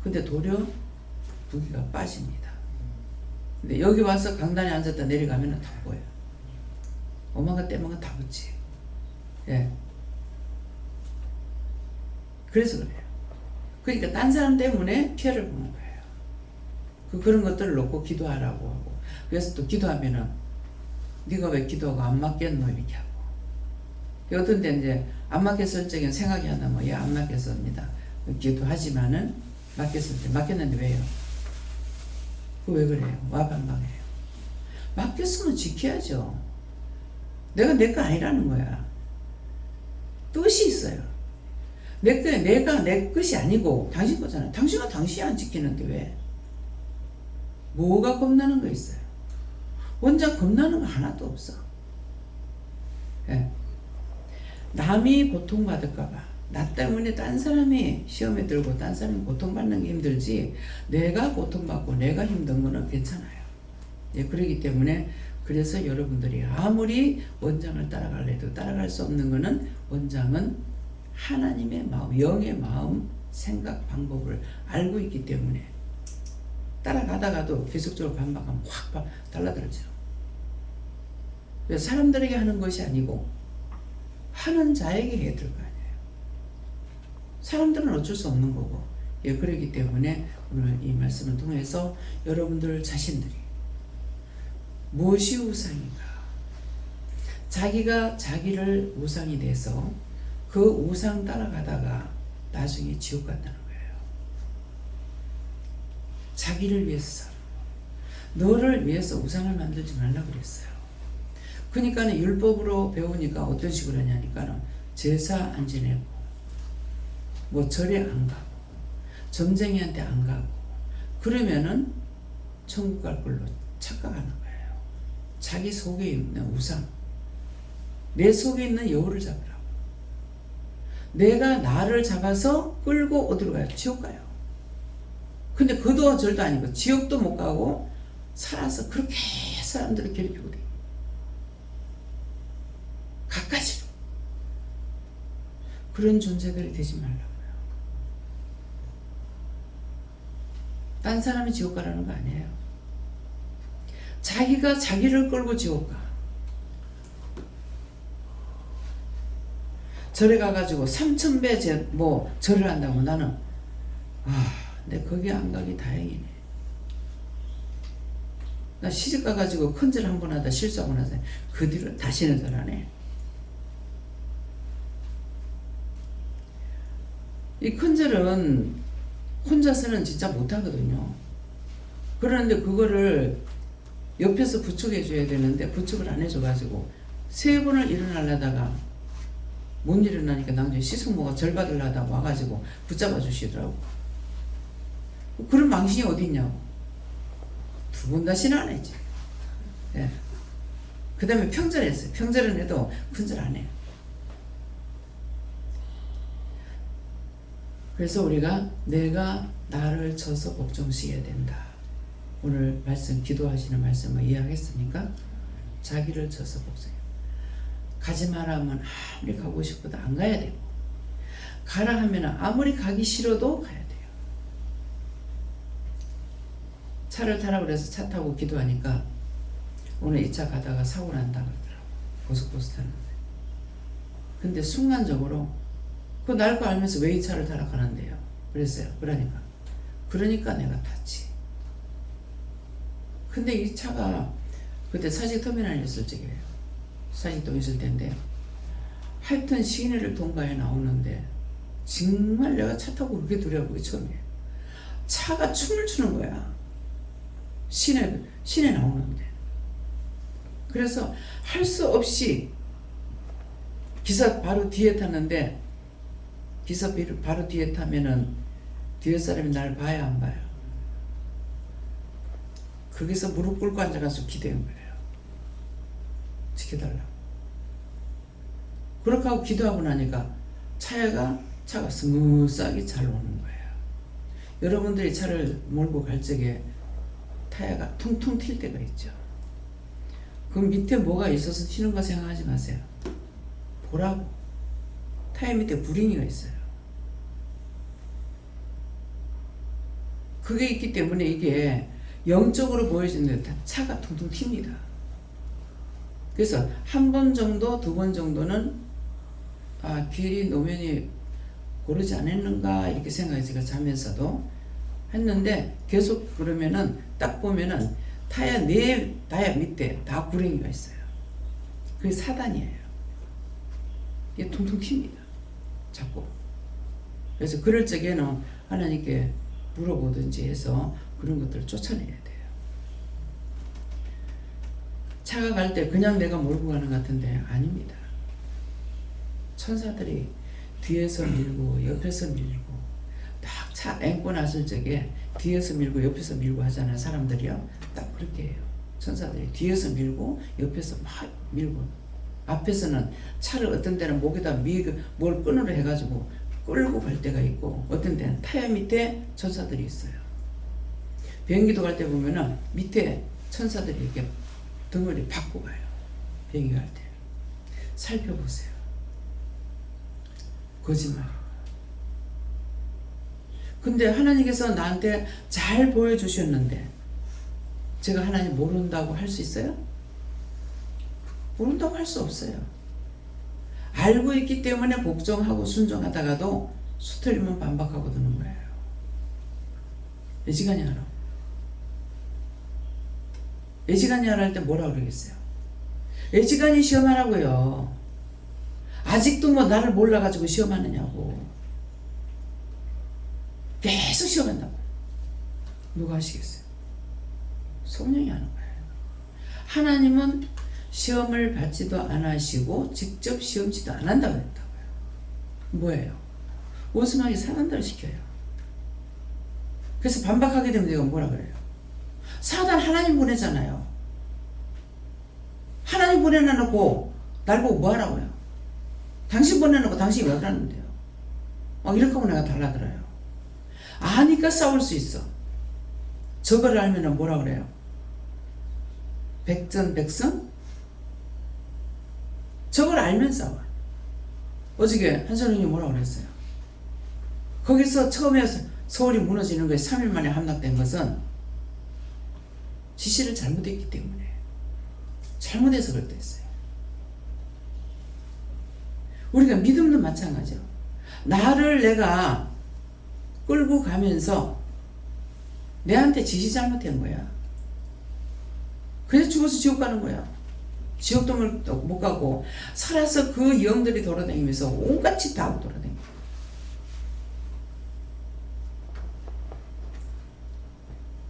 근데 도리어 부기가 빠집니다. 근데 여기 와서 강단에 앉았다 내려가면 다 보여요. 오만가 때문에 다 붙지. 예. 그래서 그래요. 그러니까 딴 사람 때문에 피해를 보는 거예요. 그런 것들을 놓고 기도하라고 하고. 그래서 또 기도하면은 네가 왜 기도하고 안 맞겠노 이렇게 하고. 어떤 데 이제 안 맞겠을 적엔 생각이 하나 뭐 안 맞겠습니다. 기도하지만은 맞겠을 때 맞겠는데 왜요? 왜 그래요? 와 반방해요. 맞겠으면 지켜야죠. 내가 내 거 아니라는 거야. 뜻이 있어요. 내가 내 것이 아니고 당신 거잖아. 당신은 당신이 안 지키는데 왜? 뭐가 겁나는 거 있어요? 원장 겁나는 거 하나도 없어. 예. 남이 고통받을까봐, 나 때문에 딴 사람이 시험에 들고 딴 사람이 고통받는 게 힘들지 내가 고통받고 내가 힘든 거는 괜찮아요. 예, 그렇기 때문에 그래서 여러분들이 아무리 원장을 따라갈래도 따라갈 수 없는 거는, 원장은 하나님의 마음, 영의 마음, 생각, 방법을 알고 있기 때문에 따라가다가도 계속적으로 반박하면 확 달라들죠. 그래서 사람들에게 하는 것이 아니고 하는 자에게 해야 될 거 아니에요. 사람들은 어쩔 수 없는 거고. 예, 그렇기 때문에 오늘 이 말씀을 통해서 여러분들 자신들이 무엇이 우상인가, 자기가 자기를 우상이 돼서 그 우상 따라가다가 나중에 지옥 간다는 거예요. 자기를 위해서 살아. 너를 위해서 우상을 만들지 말라고 그랬어요. 그러니까 율법으로 배우니까 어떤 식으로 하냐니까 제사 안 지내고 뭐 절에 안 가고 점쟁이한테 안 가고 그러면은 천국 갈 걸로 착각하는 거예요. 자기 속에 있는 우상, 내 속에 있는 여우를 잡으라고. 내가 나를 잡아서 끌고 어디로 가요? 지옥 가요. 근데 그도 절도 아니고 지옥도 못 가고 살아서 그렇게 사람들을 괴롭히고 돼. 갖가지로. 그런 존재들이 되지 말라고요. 딴 사람이 지옥 가라는 거 아니에요. 자기가 자기를 끌고 지옥 가. 절에 가가지고 3000배 뭐 절을 한다고 나는 내 거기 안 가기 다행이네. 나 시집 가가지고 큰 절 한 번 하다 실수하고 나서 그 뒤로 다시는 절 안 해. 이 큰 절은 혼자서는 진짜 못하거든요. 그런데 그거를 옆에서 부축해 줘야 되는데 부축을 안 해줘가지고 3번을 일어나려다가 못 일어나니까 나중에 시숙모가 절 받으려다 와가지고 붙잡아 주시더라고. 그런 망신이 어디 있냐고. 2번 다시는 안 했지. 예. 그 다음에 평절했어요. 평절은 해도 큰절 안 해요. 그래서 우리가 내가 나를 쳐서 복종시켜야 된다. 오늘 말씀, 기도하시는 말씀을 이해하겠습니까? 자기를 쳐서 복종해요. 가지 마라 하면 아무리 가고 싶어도 안 가야 되고, 가라 하면 아무리 가기 싫어도 가야 돼요. 차를 타라고 그래서 차 타고 기도하니까 오늘 이 차 가다가 사고 난다 그러더라고. 고속버스 타는데. 근데 순간적으로 그 날 거 알면서 왜 이 차를 타라 하는데요. 그랬어요. 그러니까 내가 탔지. 근데 이 차가 그때 사직터미널이었을 적이에요. 사직동 있을 때인데 하여튼 시내를 통과해 나오는데 정말 내가 차 타고 그렇게 두려운 게 처음이에요. 차가 춤을 추는 거야. 시내 나오는데. 그래서 할 수 없이 기사 바로 뒤에 탔는데, 기사 바로 뒤에 타면은 뒤에 사람이 날 봐야 안 봐요. 거기서 무릎 꿇고 앉아가지고 기도한 거예요. 지켜달라고. 그렇게 하고 기도하고 나니까 차가 스무스하게 잘 오는 거예요. 여러분들이 차를 몰고 갈 적에 타야가 퉁퉁 튈 때가 있죠. 그 밑에 뭐가 있어서 튀는 거 생각하지 마세요. 보라고. 타야 밑에 구링이가 있어요. 그게 있기 때문에 이게 영적으로 보여지는데 차가 퉁퉁 튑니다. 그래서 1번 정도, 2번 정도는 길이 노면이 고르지 않았는가 이렇게 생각해서 제가 자면서도 했는데, 계속 그러면은 딱 보면은 타야 밑에 다 구렁이가 있어요. 그게 사단이에요. 이게 퉁퉁 튑니다. 자꾸. 그래서 그럴 적에는 하나님께 물어보든지 해서 그런 것들을 쫓아내야 돼요. 차가 갈 때 그냥 내가 몰고 가는 것 같은데 아닙니다. 천사들이 뒤에서 밀고 옆에서 밀고 딱 차 앵고 났을 적에 뒤에서 밀고 옆에서 밀고 하잖아요. 사람들이요. 딱 그렇게 해요. 천사들이 뒤에서 밀고 옆에서 막 밀고, 앞에서는 차를 어떤 때는 목에다 뭘 끈으로 해가지고 끌고 갈 때가 있고, 어떤 때는 타야 밑에 천사들이 있어요. 비행기도 갈 때 보면은 밑에 천사들이 이렇게 덩어리 받고 가요. 비행기 갈 때. 살펴보세요. 거짓말. 근데 하나님께서 나한테 잘 보여주셨는데 제가 하나님 모른다고 할 수 있어요? 모른다고 할 수 없어요. 알고 있기 때문에 복종하고 순종하다가도 수틀리면 반박하고 드는 거예요. 애지간히 하라. 애지간히 하라 할 때 뭐라 그러겠어요? 애지간히 시험하라고요. 아직도 뭐 나를 몰라가지고 시험하느냐고. 계속 시험한다고. 누가 하시겠어요? 성령이 하는 거예요. 하나님은 시험을 받지도 않으시고 직접 시험치도 안 한다고 했다고요. 뭐예요? 원수마귀 사단들을 시켜요. 그래서 반박하게 되면 내가 뭐라 그래요? 사단 하나님 보내잖아요. 하나님 보내놓고 날 보고 뭐 하라고요? 당신 보내놓고 당신이 왜 그러는데요? 이렇게 하면 내가 달라들어요. 아니까 싸울 수 있어. 저거를 알면 뭐라 그래요? 백전백승? 저걸 알면 싸워. 어저께 한선생님이 뭐라 그랬어요? 거기서 처음에 서울이 무너지는 거에 3일 만에 함락된 것은 지시를 잘못했기 때문에, 잘못해서 그랬다 했어요. 우리가 믿음도 마찬가지죠. 나를 내가 끌고 가면서 내한테 지시 잘못한 거야. 그래서 죽어서 지옥 가는 거야. 지옥도 못 가고 살아서 그 영들이 돌아다니면서 온갖 짓 다 하고 돌아다니고.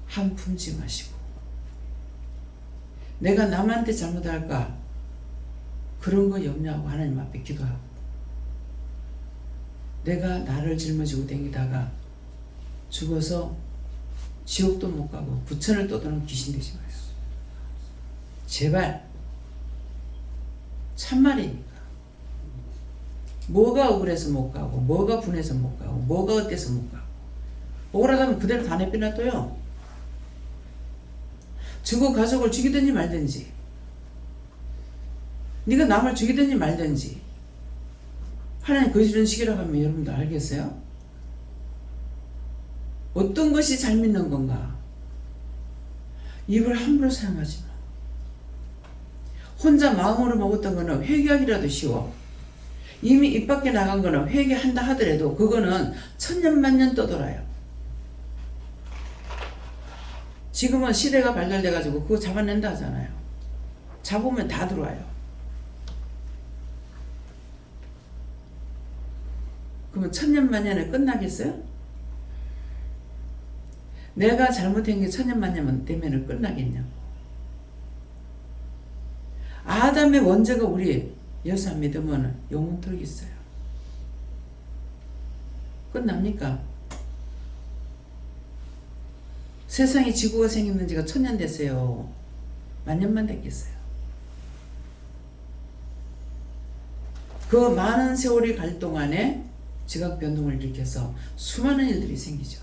한 품지 마시고, 내가 남한테 잘못할까 그런 거 염려하고 하나님 앞에 기도하고, 내가 나를 짊어지고 다니다가 죽어서 지옥도 못 가고 부천을 떠도는 귀신 되지 마요. 제발. 참말이니까. 뭐가 억울해서 못 가고, 뭐가 분해서 못 가고, 뭐가 어때서 못 가고. 억울하다면 그대로 다 내빼놔둬요. 죽어 가족을 죽이든지 말든지, 네가 남을 죽이든지 말든지. 하나님 그런 식이라고 하면 여러분들 알겠어요? 어떤 것이 잘 믿는 건가? 입을 함부로 사용하지 마. 혼자 마음으로 먹었던 거는 회개하기라도 쉬워. 이미 입 밖에 나간 거는 회개한다 하더라도 그거는 천년만년 떠돌아요. 지금은 시대가 발달돼가지고 그거 잡아낸다 하잖아요. 잡으면 다 들어와요. 그러면 천년만년에 끝나겠어요? 내가 잘못한 게 천년만년 되면 끝나겠냐고. 아담의 원죄가 우리 여사 믿으면 영원토록 있어요. 끝납니까? 세상에 지구가 생겼는 지가 1000년 됐어요. 만년만 됐겠어요. 그 많은 세월이 갈 동안에 지각 변동을 일으켜서 수많은 일들이 생기죠.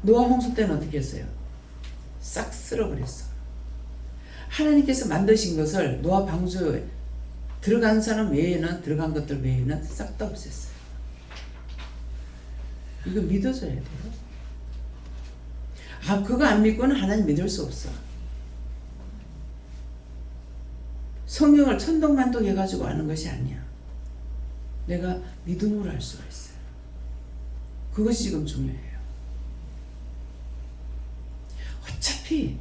노아 홍수 때는 어떻게 했어요? 싹 쓸어버렸어. 하나님께서 만드신 것을 노아 방주에 들어간 사람 외에는, 들어간 것들 외에는 싹 다 없앴어요. 이거 믿어줘야 돼요. 그거 안 믿고는 하나님 믿을 수 없어. 성경을 천동만동 해가지고 아는 것이 아니야. 내가 믿음으로 알 수가 있어요. 그것이 지금 중요해요. 어차피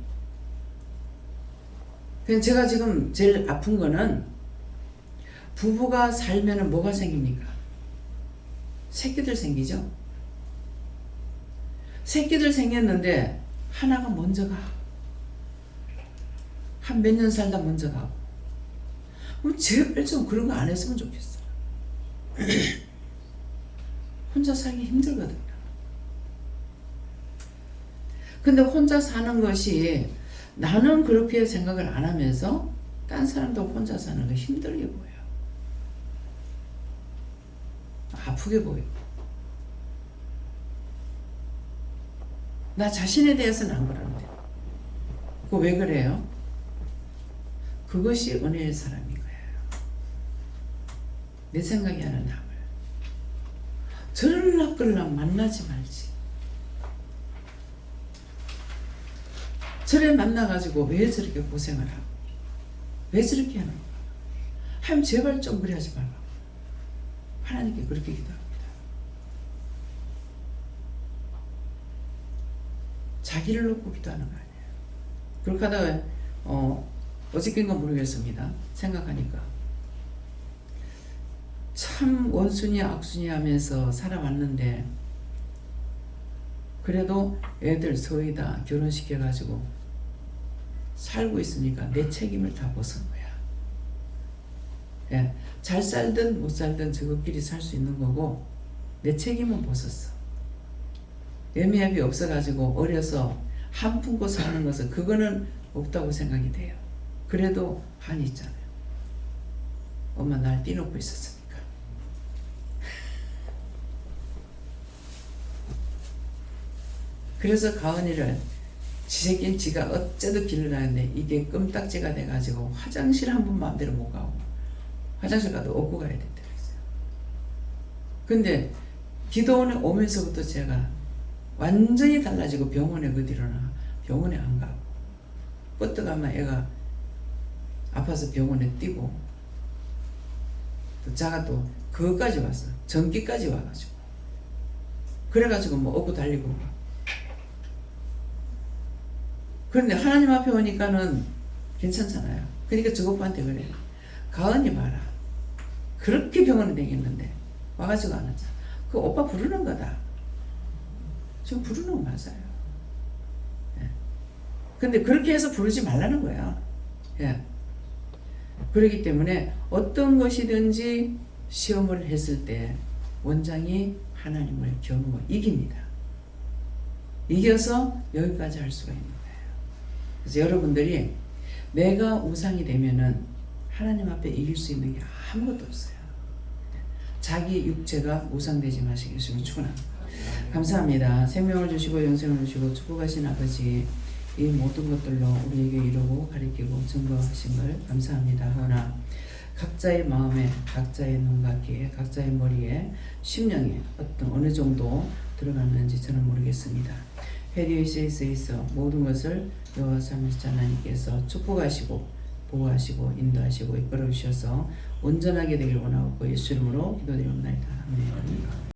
그냥 제가 지금 제일 아픈 거는, 부부가 살면은 뭐가 생깁니까? 새끼들 생기죠? 새끼들 생겼는데 하나가 먼저 가. 한 몇 년 살다 먼저 가고. 그럼 제발 좀 그런 거 안 했으면 좋겠어. 혼자 살기 힘들거든요. 근데 혼자 사는 것이 나는 그렇게 생각을 안 하면서 딴 사람도 혼자 사는 거 힘들게 보여요. 아프게 보여요. 나 자신에 대해서는 안 그러는데. 그거 왜 그래요? 그것이 은혜의 사람인 거예요. 내 생각이 아니라 남을. 저럴락걸락 만나지 말지. 저래 만나가지고 왜 저렇게 고생을 하고 왜 저렇게 하는 거야. 하나님 제발 좀 그래 하지 말라. 하나님께 그렇게 기도합니다. 자기를 놓고 기도하는 거 아니에요. 그렇게 하다가 어저께인가 모르겠습니다. 생각하니까 참 원순이 악순이 하면서 살아왔는데 그래도 애들 서희 다 결혼시켜가지고 살고 있으니까 내 책임을 다 벗은 거야. 예, 잘 살든 못 살든 저것끼리 살 수 있는 거고 내 책임은 벗었어. 애미압이 없어가지고 어려서 한 품고 사는 것은 그거는 없다고 생각이 돼요. 그래도 한이 있잖아요. 엄마 날 띄놓고 있었으니까. 그래서 가은이를 지 새끼는 지가 어째도 길을 가는데 이게 껌딱지가 돼가지고 화장실 한 번 마음대로 못 가고 화장실 가도 업고 가야 된다 그랬어요. 근데 기도원에 오면서부터 제가 완전히 달라지고 병원에 그 뒤로는 병원에 안 가고 뻗어가면 애가 아파서 병원에 뛰고 또 자가 또 그것까지 왔어. 전기까지 와가지고 그래가지고 뭐 업고 달리고. 그런데 하나님 앞에 오니까는 괜찮잖아요. 그러니까 저 오빠한테 그래. 가은이 봐라. 그렇게 병원에 다녔는데 와가지고 안 하잖아. 그 오빠 부르는 거다. 지금 부르는 거 맞아요. 예. 근데 그렇게 해서 부르지 말라는 거야. 예. 그렇기 때문에 어떤 것이든지 시험을 했을 때 원장이 하나님을 겨누어 이깁니다. 이겨서 여기까지 할 수가 있는 거예요. 그래서 여러분들이 내가 우상이 되면은 하나님 앞에 이길 수 있는 게 아무것도 없어요. 자기 육체가 우상되지 마시겠으면 축원합니다. 감사합니다. 생명을 주시고 영생을 주시고 축복하신 아버지, 이 모든 것들로 우리에게 이루고 가리키고 증거하신 걸 감사합니다. 그러나 각자의 마음에, 각자의 눈과 귀에, 각자의 머리에, 심령에 어느 정도 들어갔는지 저는 모르겠습니다. 해리에이스에서 모든 것을 여호와 삼위일체 하나님께서 축복하시고 보호하시고 인도하시고 이끌어 주셔서 온전하게 되길 원하고 예수 이름으로 기도드립니다. 아멘.